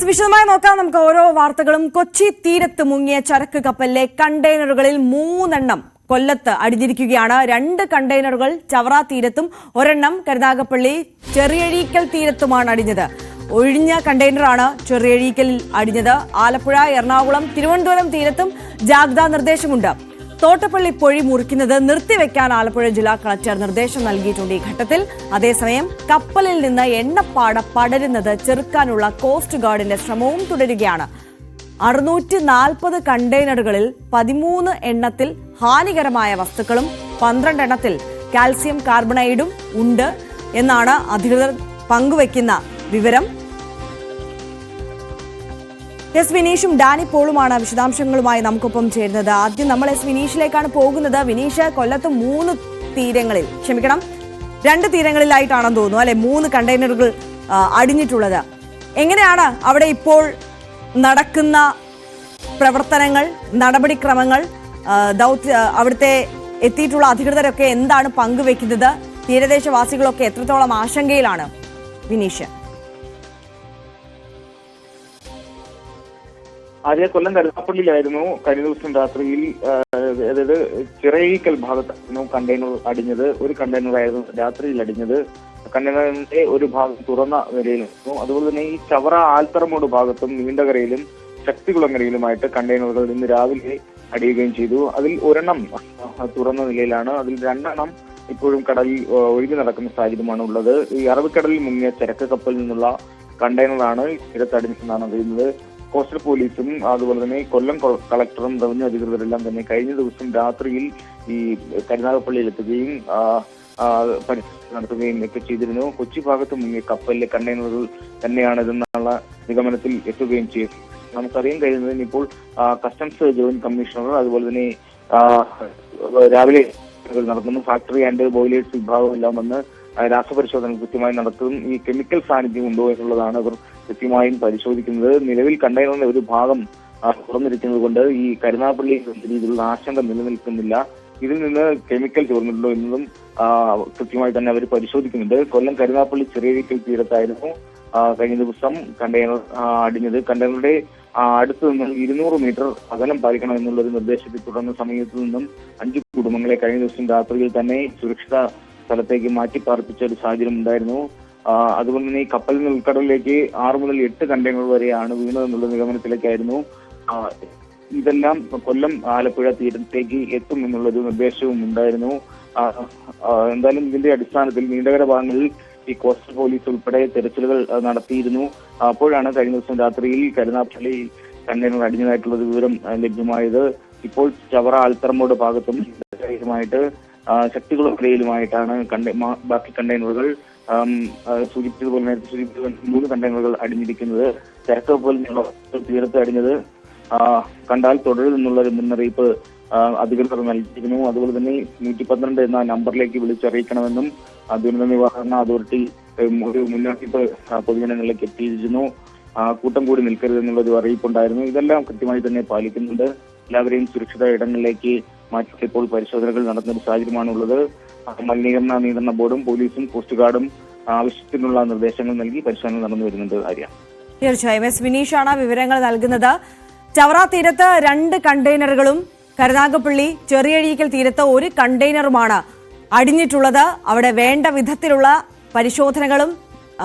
വിശദമായി നോക്കാം നമുക്ക് ഓരോ വാർത്തകളും. കൊച്ചി തീരത്ത് മുങ്ങിയ ചരക്ക് കപ്പലിലെ കണ്ടെയ്നറുകളിൽ 3 എണ്ണം കൊല്ലത്ത് അടിഞ്ഞിരിക്കുകയാണ്. 2 കണ്ടെയ്നറുകൾ ചവറ തീരത്തും ഒരെണ്ണം കരുനാഗപ്പള്ളി ചെറിയഴീക്കൽ തീരത്തുമാണ് അടിഞ്ഞത്. ഒഴിഞ്ഞ കണ്ടെയ്നറാണ് ചെറിയഴീക്കലിൽ അടിഞ്ഞത്. ആലപ്പുഴ, എറണാകുളം, തിരുവനന്തപുരം തീരത്തും ജാഗ്രതാ നിർദ്ദേശമുണ്ട്. തോട്ടപ്പള്ളി പൊഴി മുറിക്കുന്നത് നിർത്തിവെക്കാൻ ആലപ്പുഴ ജില്ലാ കളക്ടർ നിർദ്ദേശം നൽകിയിട്ടുണ്ട് ഈ ഘട്ടത്തിൽ. അതേസമയം കപ്പലിൽ നിന്ന് എണ്ണപ്പാട പടരുന്നത് ചെറുക്കാനുള്ള കോസ്റ്റ് ഗാർഡിന്റെ ശ്രമവും തുടരുകയാണ്. 640 കണ്ടെയ്നറുകളിൽ 13 എണ്ണത്തിൽ ഹാനികരമായ വസ്തുക്കളും 12 എണ്ണത്തിൽ കാൽസ്യം കാർബണൈഡും ഉണ്ട് എന്നാണ് അധികൃതർ പങ്കുവയ്ക്കുന്ന വിവരം. വിനീഷും ഡാനി പോളുമാണ് വിശദാംശങ്ങളുമായി നമുക്കൊപ്പം ചേരുന്നത്. ആദ്യം നമ്മൾ വിനീഷിലേക്കാണ് പോകുന്നത്. വിനീഷ്, കൊല്ലത്ത് 2 തീരങ്ങളിലായിട്ടാണെന്ന് തോന്നുന്നു അല്ലെ 3 കണ്ടെയ്നറുകൾ അടിഞ്ഞിട്ടുള്ളത്. എങ്ങനെയാണ് അവിടെ ഇപ്പോൾ നടക്കുന്ന പ്രവർത്തനങ്ങൾ, നടപടിക്രമങ്ങൾ? അവിടുത്തെ എത്തിയിട്ടുള്ള അധികൃതരൊക്കെ എന്താണ് പങ്കുവെക്കുന്നത്? തീരദേശവാസികളൊക്കെ എത്രത്തോളം ആശങ്കയിലാണ് വിനീഷ്? ആദ്യ കൊല്ലം കരുനാഗപ്പള്ളിയിലായിരുന്നു കഴിഞ്ഞ ദിവസം രാത്രിയിൽ, അതായത് ചിറയീക്കൽ ഭാഗത്തായിരുന്നു കണ്ടെയ്നർ അടിഞ്ഞത്. ഒരു കണ്ടെയ്നറായിരുന്നു രാത്രിയിൽ അടിഞ്ഞത്. കണ്ടെയ്നറിന്റെ ഒരു ഭാഗം തുറന്ന നിലയിലായിരുന്നു. അതുപോലെ തന്നെ ഈ ചവറ ആൽത്തറമൂട് ഭാഗത്തും നീണ്ടകരയിലും ശക്തികുളങ്ങരയിലുമായിട്ട് കണ്ടെയ്നറുകൾ ഇന്ന് രാവിലെ അടിയുകയും ചെയ്തു. അതിൽ ഒരെണ്ണം തുറന്ന നിലയിലാണ്. അതിൽ 2 എണ്ണം ഇപ്പോഴും കടലിൽ ഒഴുകി നടക്കുന്ന സാഹചര്യമാണ് ഉള്ളത്. ഈ അറബിക്കടലിൽ മുങ്ങിയ ചരക്ക് കപ്പലിൽ നിന്നുള്ള കണ്ടെയ്നറാണ് തീരത്തടിഞ്ഞെന്നാണ് അറിയുന്നത്. കോസ്റ്റൽ പോലീസും അതുപോലെ തന്നെ കൊല്ലം കളക്ടറും റവന്യൂ അധികൃതരെല്ലാം തന്നെ കഴിഞ്ഞ ദിവസം രാത്രിയിൽ ഈ കരുനാഗപ്പള്ളിയിൽ എത്തുകയും പരിശോധന നടത്തുകയും ഒക്കെ ചെയ്തിരുന്നു. കൊച്ചി ഭാഗത്ത് മുങ്ങിയ കപ്പലിലെ കണ്ടെയ്നറുകൾ തന്നെയാണിതെന്നുള്ള നിഗമനത്തിൽ എത്തുകയും ചെയ്തു. നമുക്കറിയാൻ കഴിയുന്നതിന് ഇപ്പോൾ കസ്റ്റംസ് ജോയിന്റ് കമ്മീഷണർ അതുപോലെ തന്നെ രാവിലെ നടത്തുന്നു. ഫാക്ടറി ആൻഡ് ബോയിലേഴ്സ് വിഭാഗം എല്ലാം വന്ന് രാസപരിശോധന കൃത്യമായി നടത്തും. ഈ കെമിക്കൽ സാന്നിധ്യം ഉണ്ടോ എന്നുള്ളതാണ് അവർ കൃത്യമായും പരിശോധിക്കുന്നത്. നിലവിൽ കണ്ടെയ്നറിന്റെ ഒരു ഭാഗം തുറന്നിരിക്കുന്നത് കൊണ്ട് ഈ കരുനാഗപ്പള്ളി രീതിയിലുള്ള ആശങ്ക നിലനിൽക്കുന്നില്ല. ഇതിൽ നിന്ന് കെമിക്കൽ ചോർന്നിട്ടുണ്ടോ എന്നതും കൃത്യമായി തന്നെ അവർ പരിശോധിക്കുന്നുണ്ട്. കൊല്ലം കരുനാഗപ്പള്ളി ചെറിയഴീക്കൽ തീരത്തായിരുന്നു കഴിഞ്ഞ ദിവസം കണ്ടെയ്നർ അടിഞ്ഞത്. കണ്ടെയ്നറുടെ അടുത്തു നിന്നും 200 മീറ്റർ അകലം പാലിക്കണം എന്നുള്ള ഒരു നിർദ്ദേശത്തെ തുടർന്ന് സമീപത്തു നിന്നും 5 കുടുംബങ്ങളെ കഴിഞ്ഞ ദിവസം രാത്രിയിൽ തന്നെ സുരക്ഷിത സ്ഥലത്തേക്ക് മാറ്റി പാർപ്പിച്ച ഒരു സാഹചര്യം ഉണ്ടായിരുന്നു. അതുകൊണ്ട് തന്നെ ഈ കപ്പലിൽ നിന്ന് ഉൾക്കടലിലേക്ക് 6 മുതൽ 8 കണ്ടെയ്നർ വരെയാണ് വീണതെന്നുള്ള നിഗമനത്തിലേക്കായിരുന്നു. ഇതെല്ലാം കൊല്ലം ആലപ്പുഴ തീരത്തേക്ക് എത്തും എന്നുള്ളൊരു നിർദ്ദേശവും ഉണ്ടായിരുന്നു. എന്തായാലും ഇതിന്റെ അടിസ്ഥാനത്തിൽ നീണ്ടകര ഭാഗങ്ങളിൽ ഈ കോസ്റ്റൽ പോലീസ് ഉൾപ്പെടെ തെരച്ചിലുകൾ നടത്തിയിരുന്നു. അപ്പോഴാണ് കഴിഞ്ഞ ദിവസം രാത്രിയിൽ കരുനാഗപ്പള്ളി കണ്ടെയ്നർ അടിഞ്ഞതായിട്ടുള്ള വിവരം ലഭ്യമായത്. ഇപ്പോൾ ചവറ ആൽത്തറമൂട് ഭാഗത്തും ശക്തികുളക്കരയിലുമായിട്ടാണ് ബാക്കി കണ്ടെയ്നറുകൾ സൂചിപ്പിച്ചതുപോലെ നേരത്തെ സൂചിപ്പിച്ച 3 കണ്ടെയ്നറുകൾ അടിഞ്ഞിരിക്കുന്നത്. ചരക്ക് കപ്പലിൽ തീരത്ത് അടിഞ്ഞത് കണ്ടാൽ തുടരും എന്നുള്ള ഒരു മുന്നറിയിപ്പ് അധികൃതർ നൽകിയിരുന്നു. അതുപോലെ തന്നെ 112 എന്ന നമ്പറിലേക്ക് വിളിച്ചറിയിക്കണമെന്നും ദുരന്ത നിവാരണ അതോറിറ്റി ഒരു മുന്നറിയിപ്പ് പൊതുജനങ്ങളിലേക്ക് എത്തിയിരുന്നു. കൂട്ടം കൂടി നിൽക്കരുതെന്നുള്ള ഒരു അറിയിപ്പുണ്ടായിരുന്നു. ഇതെല്ലാം കൃത്യമായി തന്നെ പാലിക്കുന്നുണ്ട്. എല്ലാവരെയും സുരക്ഷിത ഇടങ്ങളിലേക്ക് മാറ്റി ഇപ്പോൾ പരിശോധനകൾ നടത്തുന്ന ഒരു സാഹചര്യമാണുള്ളത്. മലിനീകരണ നിയന്ത്രണ ബോർഡും പോലീസും കോസ്റ്റ് ഗാർഡും ആവശ്യത്തിനുള്ള നിർദ്ദേശങ്ങൾ നൽകി പരിശോധന നടന്നു വരുന്നുണ്ട്. തീർച്ചയായും വിനീഷാണ് വിവരങ്ങൾ നൽകുന്നത്. ചവറ തീരത്ത് 2 കണ്ടെയ്നറുകളും കരുനാഗപ്പള്ളി ചെറിയഴീക്കൽ തീരത്ത് 1 കണ്ടെയ്നറുമാണ് അടിഞ്ഞിട്ടുള്ളത്. അവിടെ വേണ്ട വിധത്തിലുള്ള പരിശോധനകളും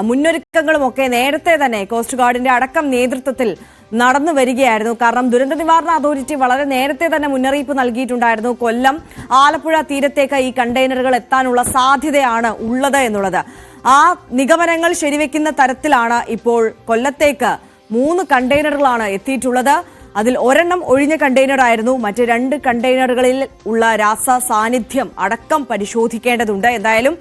മുന്നൊരുക്കങ്ങളും ഒക്കെ നേരത്തെ തന്നെ കോസ്റ്റ് ഗാർഡിന്റെ അടക്കം നേതൃത്വത്തിൽ നടന്നു വരികയായിരുന്നു. കാരണം ദുരന്ത നിവാരണ അതോറിറ്റി വളരെ നേരത്തെ തന്നെ മുന്നറിയിപ്പ് നൽകിയിട്ടുണ്ടായിരുന്നു. കൊല്ലം ആലപ്പുഴ തീരത്തേക്ക് ഈ കണ്ടെയ്നറുകൾ എത്താനുള്ള സാധ്യതയാണ് ഉള്ളത് എന്നുള്ളത്. ആ നിഗമനങ്ങൾ ശരിവെക്കുന്ന തരത്തിലാണ് ഇപ്പോൾ കൊല്ലത്തേക്ക് 3 കണ്ടെയ്നറുകളാണ് എത്തിയിട്ടുള്ളത്. അതിൽ ഒരെണ്ണം ഒഴിഞ്ഞ കണ്ടെയ്നർ ആയിരുന്നു. മറ്റ് 2 കണ്ടെയ്നറുകളിൽ ഉള്ള രാസ സാന്നിധ്യം അടക്കം പരിശോധിക്കേണ്ടതുണ്ട്. എന്തായാലും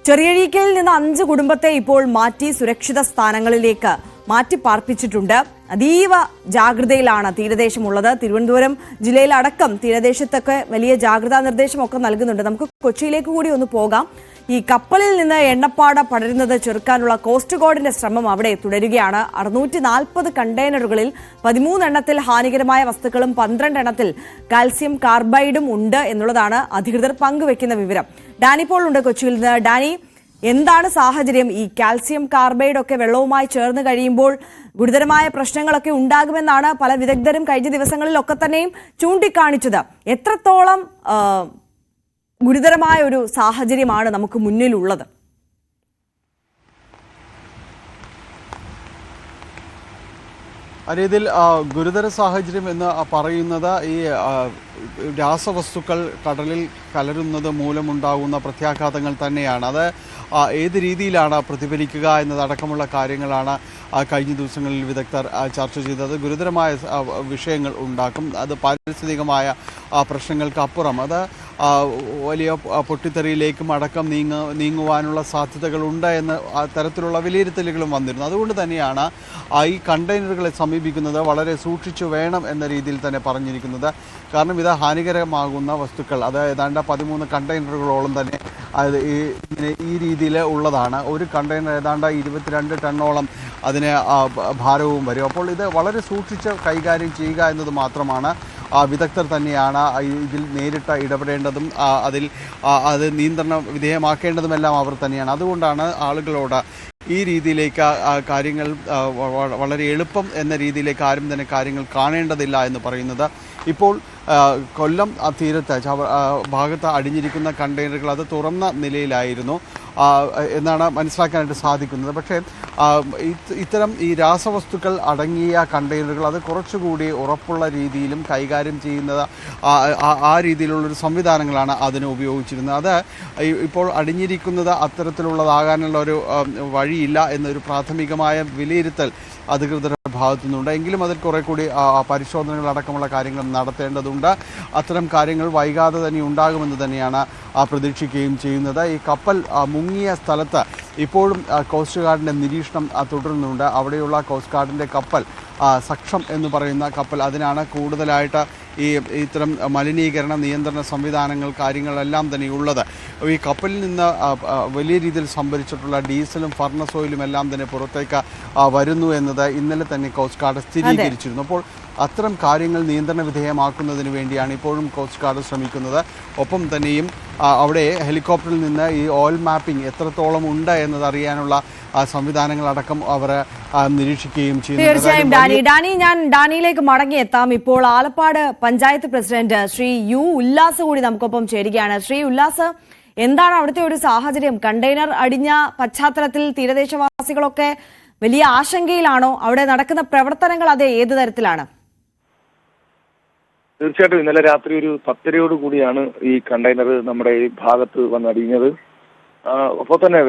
ചെറിയഴീക്കലിൽ നിന്ന് 5 കുടുംബത്തെ ഇപ്പോൾ മാറ്റി സുരക്ഷിത സ്ഥാനങ്ങളിലേക്ക് മാറ്റി പാർപ്പിച്ചിട്ടുണ്ട്. അതീവ ജാഗ്രതയിലാണ് തീരദേശമുള്ളത്. തിരുവനന്തപുരം ജില്ലയിലടക്കം തീരദേശത്തൊക്കെ വലിയ ജാഗ്രതാ നിർദ്ദേശമൊക്കെ നൽകുന്നുണ്ട്. നമുക്ക് കൊച്ചിയിലേക്ക് കൂടി ഒന്ന് പോകാം. ഈ കപ്പലിൽ നിന്ന് എണ്ണപ്പാട പടരുന്നത് ചെറുക്കാനുള്ള കോസ്റ്റ് ഗാർഡിന്റെ ശ്രമം അവിടെ തുടരുകയാണ്. 640 കണ്ടെയ്നറുകളിൽ 13 എണ്ണത്തിൽ ഹാനികരമായ വസ്തുക്കളും 12 എണ്ണത്തിൽ കാൽസ്യം കാർബൈഡും ഉണ്ട് എന്നുള്ളതാണ് അധികൃതർ പങ്കുവെക്കുന്ന വിവരം. ഡാനി പോൾ ഉണ്ട് കൊച്ചിയിൽ നിന്ന്. ഡാനി, എന്താണ് സാഹചര്യം? ഈ കാൽസ്യം കാർബൈഡ് ഒക്കെ വെള്ളവുമായി ചേർന്ന് കഴിയുമ്പോൾ ഗുരുതരമായ പ്രശ്നങ്ങളൊക്കെ ഉണ്ടാകുമെന്നാണ് പല വിദഗ്ധരും കഴിഞ്ഞ ദിവസങ്ങളിലൊക്കെ തന്നെയും ചൂണ്ടിക്കാണിച്ചത്. എത്രത്തോളം ഗുരുതരമായ ഒരു സാഹചര്യമാണ് നമുക്ക് മുന്നിലുള്ളത്? രീതിയിൽ ഗുരുതര സാഹചര്യം എന്ന് പറയുന്നത് ഈ രാസവസ്തുക്കൾ കടലിൽ കലരുന്നത് മൂലമുണ്ടാകുന്ന പ്രത്യാഘാതങ്ങൾ തന്നെയാണ്. അത് ഏത് രീതിയിലാണ് പ്രതിഫലിക്കുക എന്നതടക്കമുള്ള കാര്യങ്ങളാണ് കഴിഞ്ഞ ദിവസങ്ങളിൽ വിദഗ്ധർ ചർച്ച ചെയ്തത്. ഗുരുതരമായ വിഷയങ്ങൾ ഉണ്ടാക്കും. അത് പാരിസ്ഥിതികമായ പ്രശ്നങ്ങൾക്കപ്പുറം അത് വലിയ പൊട്ടിത്തെറിയിലേക്കും അടക്കം നീങ്ങുവാനുള്ള സാധ്യതകളുണ്ട് എന്ന തരത്തിലുള്ള വിലയിരുത്തലുകളും വന്നിരുന്നു. അതുകൊണ്ട് തന്നെയാണ് ഈ കണ്ടെയ്നറുകളെ സമീപിക്കുന്നത് വളരെ സൂക്ഷിച്ചു വേണം എന്ന രീതിയിൽ തന്നെ പറഞ്ഞിരിക്കുന്നത്. കാരണം ഇത് ഹാനികരമാകുന്ന വസ്തുക്കൾ അത് ഏതാണ്ട് 13 കണ്ടെയ്നറുകളോളം തന്നെ ഈ രീതിയിൽ ഉള്ളതാണ്. ഒരു കണ്ടെയ്നർ ഏതാണ്ട് 22 ടണ്ണോളം അതിന് ഭാരവും വരും. അപ്പോൾ ഇത് വളരെ സൂക്ഷിച്ച് കൈകാര്യം ചെയ്യുക എന്നത് മാത്രമാണ് വിദഗ്ധർ തന്നെയാണ് ഇതിൽ നേരിട്ട് ഇടപെടേണ്ടതും അത് നിയന്ത്രണ വിധേയമാക്കേണ്ടതുമെല്ലാം അവർ തന്നെയാണ്. അതുകൊണ്ടാണ് ആളുകളോട് ഈ രീതിയിലേക്ക് കാര്യങ്ങൾ വളരെ എളുപ്പം എന്ന രീതിയിലേക്ക് ആരും തന്നെ കാര്യങ്ങൾ കാണേണ്ടതില്ല എന്ന് പറയുന്നത്. ഇപ്പോൾ കൊല്ലം തീരത്ത് ഭാഗത്ത് അടിഞ്ഞിരിക്കുന്ന കണ്ടെയ്നറുകൾ അത് തുറന്ന നിലയിലായിരുന്നു എന്നാണ് മനസ്സിലാക്കാനായിട്ട് സാധിക്കുന്നത്. പക്ഷേ ഇത്തരം ഈ രാസവസ്തുക്കൾ അടങ്ങിയ കണ്ടെയ്നറുകൾ അത് കുറച്ചുകൂടി ഉറപ്പുള്ള രീതിയിലും കൈകാര്യം ചെയ്യുന്നത് ആ രീതിയിലുള്ളൊരു സംവിധാനങ്ങളാണ് അതിന് ഉപയോഗിച്ചിരുന്നത്. അത് ഇപ്പോൾ അടിഞ്ഞിരിക്കുന്നത് അത്തരത്തിലുള്ളതാകാനുള്ള ഒരു വഴിയില്ല എന്നൊരു പ്രാഥമികമായ വിലയിരുത്തൽ അധികൃതരുടെ ഭാഗത്തു നിന്നുണ്ട്. എങ്കിലും അതിൽ കുറെ കൂടി പരിശോധനകളടക്കമുള്ള കാര്യങ്ങൾ നടത്തേണ്ടതുണ്ട്. അത്തരം കാര്യങ്ങൾ വൈകാതെ തന്നെ ഉണ്ടാകുമെന്ന് തന്നെയാണ് പ്രതീക്ഷിക്കുകയും ചെയ്യുന്നത്. ഈ കപ്പൽ മുങ്ങിയ സ്ഥലത്ത് ഇപ്പോഴും കോസ്റ്റ് ഗാർഡിൻ്റെ നിരീക്ഷണം തുടരുന്നുണ്ട്. അവിടെയുള്ള കോസ്റ്റ് ഗാർഡിൻ്റെ കപ്പൽ സക്ഷം എന്ന് പറയുന്ന കപ്പൽ അതിനാണ് കൂടുതലായിട്ട് ഇത്തരം മലിനീകരണ നിയന്ത്രണ സംവിധാനങ്ങൾ കാര്യങ്ങളെല്ലാം തന്നെ ഉള്ളത്. ഈ കപ്പലിൽ നിന്ന് വലിയ രീതിയിൽ സംഭരിച്ചിട്ടുള്ള ഡീസലും ഫർണസ് ഓയിലും എല്ലാം തന്നെ പുറത്തേക്ക് വരുന്നു എന്നത് ഇന്നലെ തന്നെ കോസ്റ്റ് ഗാർഡ് സ്ഥിരീകരിച്ചിരുന്നു. അപ്പോൾ അത്തരം കാര്യങ്ങൾ നിയന്ത്രണ വിധേയമാക്കുന്നതിന് വേണ്ടിയാണ് ഇപ്പോഴും കോസ്റ്റ് ഗാർഡ് ശ്രമിക്കുന്നത്. ഒപ്പം തന്നെയും അവിടെ ഹെലികോപ്റ്ററിൽ നിന്ന് ഈ ഓയിൽ മാപ്പിംഗ് എത്രത്തോളം ഉണ്ട് എന്നതറിയാനുള്ള സംവിധാനങ്ങളടക്കം അവർ നിരീക്ഷിക്കുകയും ചെയ്യുന്നു. തീർച്ചയായും ഡാനി, ഞാൻ ഡാനിയിലേക്ക് മടങ്ങിയെത്താം. ഇപ്പോൾ ആലപ്പാട് പഞ്ചായത്ത് പ്രസിഡന്റ് ശ്രീ യു ഉല്ലാസ് കൂടി നമുക്കൊപ്പം ചേരുകയാണ്. ശ്രീ ഉല്ലാസ്, എന്താണ് അവിടുത്തെ ഒരു സാഹചര്യം? കണ്ടെയ്നർ അടിഞ്ഞ പശ്ചാത്തലത്തിൽ തീരദേശവാസികളൊക്കെ വലിയ ആശങ്കയിലാണോ? അവിടെ നടക്കുന്ന പ്രവർത്തനങ്ങൾ അത് ഏത് തരത്തിലാണ്? തീർച്ചയായിട്ടും ഇന്നലെ രാത്രി ഒരു 10:30 കൂടിയാണ് ഈ കണ്ടെയ്നർ നമ്മുടെ ഈ ഭാഗത്ത് വന്നടിഞ്ഞത്. അപ്പോൾ തന്നെ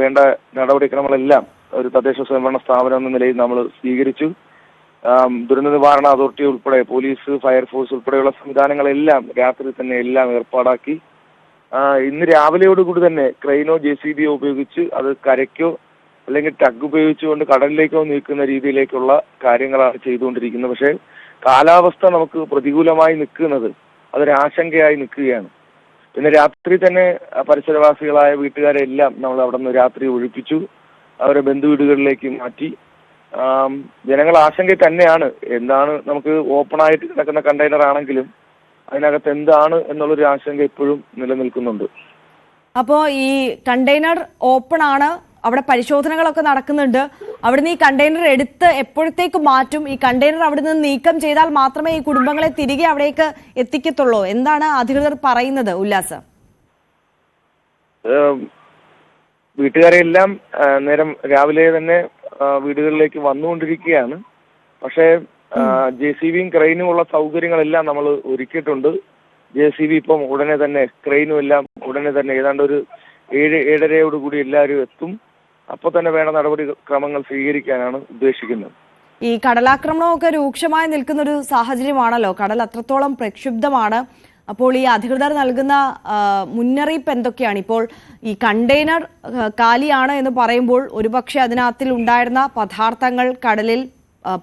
വേണ്ട നടപടിക്രമങ്ങളെല്ലാം ഒരു തദ്ദേശ സ്വയംഭരണ സ്ഥാപനം എന്ന നിലയിൽ നമ്മൾ സ്വീകരിച്ചു. ദുരന്ത നിവാരണ അതോറിറ്റി ഉൾപ്പെടെ പോലീസ്, ഫയർഫോഴ്സ് ഉൾപ്പെടെയുള്ള സംവിധാനങ്ങളെല്ലാം രാത്രി തന്നെ എല്ലാം ഏർപ്പാടാക്കി. ഇന്ന് രാവിലെയോടുകൂടി തന്നെ ക്രെയിനോ JCB ഉപയോഗിച്ച് അത് കരയ്ക്കോ അല്ലെങ്കിൽ ടഗ് ഉപയോഗിച്ചുകൊണ്ട് കടലിലേക്കോ നീക്കുന്ന രീതിയിലേക്കുള്ള കാര്യങ്ങളാണ് ചെയ്തുകൊണ്ടിരിക്കുന്നത്. പക്ഷേ കാലാവസ്ഥ നമുക്ക് പ്രതികൂലമായി നിൽക്കുന്നത് അതൊരാശങ്കയായി നിൽക്കുകയാണ്. പിന്നെ രാത്രി തന്നെ പരിസരവാസികളായ വീട്ടുകാരെ എല്ലാം നമ്മൾ അവിടെ നിന്ന് രാത്രി ഒഴിപ്പിച്ചു, അവരെ ബന്ധുവീടുകളിലേക്ക് മാറ്റി. ജനങ്ങൾ ആശങ്ക തന്നെയാണ്. എന്താണ്, നമുക്ക് ഓപ്പണായിട്ട് കിടക്കുന്ന കണ്ടെയ്നർ ആണെങ്കിലും അതിനകത്ത് എന്താണ് എന്നുള്ളൊരു ആശങ്ക ഇപ്പോഴും നിലനിൽക്കുന്നുണ്ട്. അപ്പോൾ ഈ കണ്ടെയ്നർ ഓപ്പൺ ആണ്, അവിടെ പരിശോധനകളൊക്കെ നടക്കുന്നുണ്ട്. അവിടുന്ന് ഈ കണ്ടെയ്നർ എടുത്ത് എപ്പോഴത്തേക്ക് മാറ്റും? ഈ കണ്ടെയ്നർ അവിടെ നിന്ന് നീക്കം ചെയ്താൽ മാത്രമേ ഈ കുടുംബങ്ങളെ തിരികെ അവിടേക്ക് എത്തിക്കത്തുള്ളൂ. എന്താണ് അധികൃതർ പറയുന്നത് ഉല്ലാസ്? വീട്ടുകാരെല്ലാം നേരം രാവിലെ തന്നെ വീടുകളിലേക്ക് വന്നുകൊണ്ടിരിക്കുകയാണ്. പക്ഷേ JCBയും ക്രെയിനും ഉള്ള സൗകര്യങ്ങളെല്ലാം നമ്മൾ ഒരുക്കിയിട്ടുണ്ട്. JCB ഇപ്പം ഉടനെ തന്നെ, ക്രെയിനും എല്ലാം ഉടനെ തന്നെ ഏതാണ്ട് ഒരു 7-7:30 എല്ലാവരും എത്തും. അപ്പോൾ തന്നെ വേണ്ട നടപടിക്രമങ്ങൾ സ്വീകരിക്കാനാണ് ഉദ്ദേശിക്കുന്നത്. ഈ കടലാക്രമണമൊക്കെ രൂക്ഷമായി നിൽക്കുന്ന ഒരു സാഹചര്യമാണല്ലോ. കടൽ അത്രത്തോളം പ്രക്ഷുബ്ധമാണ്. അപ്പോൾ ഈ അധികൃതർ നൽകുന്ന മുന്നറിയിപ്പ് എന്തൊക്കെയാണ്? ഇപ്പോൾ ഈ കണ്ടെയ്നർ കാലിയാണ് എന്ന് പറയുമ്പോൾ ഒരുപക്ഷെ അതിനകത്തിൽ ഉണ്ടായിരുന്ന പദാർത്ഥങ്ങൾ കടലിൽ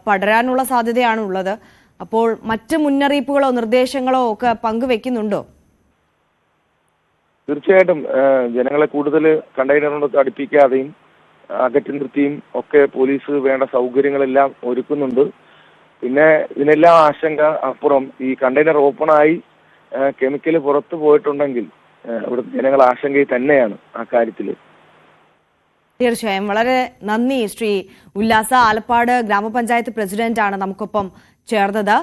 പടരാനുള്ള സാധ്യതയാണ് ഉള്ളത്. അപ്പോൾ മറ്റ് മുന്നറിയിപ്പുകളോ നിർദ്ദേശങ്ങളോ ഒക്കെ പങ്കുവെക്കുന്നുണ്ടോ? തീർച്ചയായിട്ടും ജനങ്ങളെ കൂടുതൽ കണ്ടെയ്നറിനോട് അടുപ്പിക്കാതെയും അകറ്റി നിർത്തിയും ഒക്കെ പോലീസ് വേണ്ട സൗകര്യങ്ങളെല്ലാം ഒരുക്കുന്നുണ്ട്. പിന്നെ ഇതിനെല്ലാം ആശങ്ക അപ്പുറം ഈ കണ്ടെയ്നർ ഓപ്പണായി കെമിക്കൽ പുറത്തു പോയിട്ടുണ്ടെങ്കിൽ ഇവിടുത്തെ ജനങ്ങൾ ആശങ്കയിൽ തന്നെയാണ് ആ കാര്യത്തിൽ. തീർച്ചയായും വളരെ നന്ദി ശ്രീ ഉല്ലാസ. ആലപ്പാട് ഗ്രാമപഞ്ചായത്ത് പ്രസിഡന്റാണ് നമുക്കൊപ്പം ചേർന്നത്.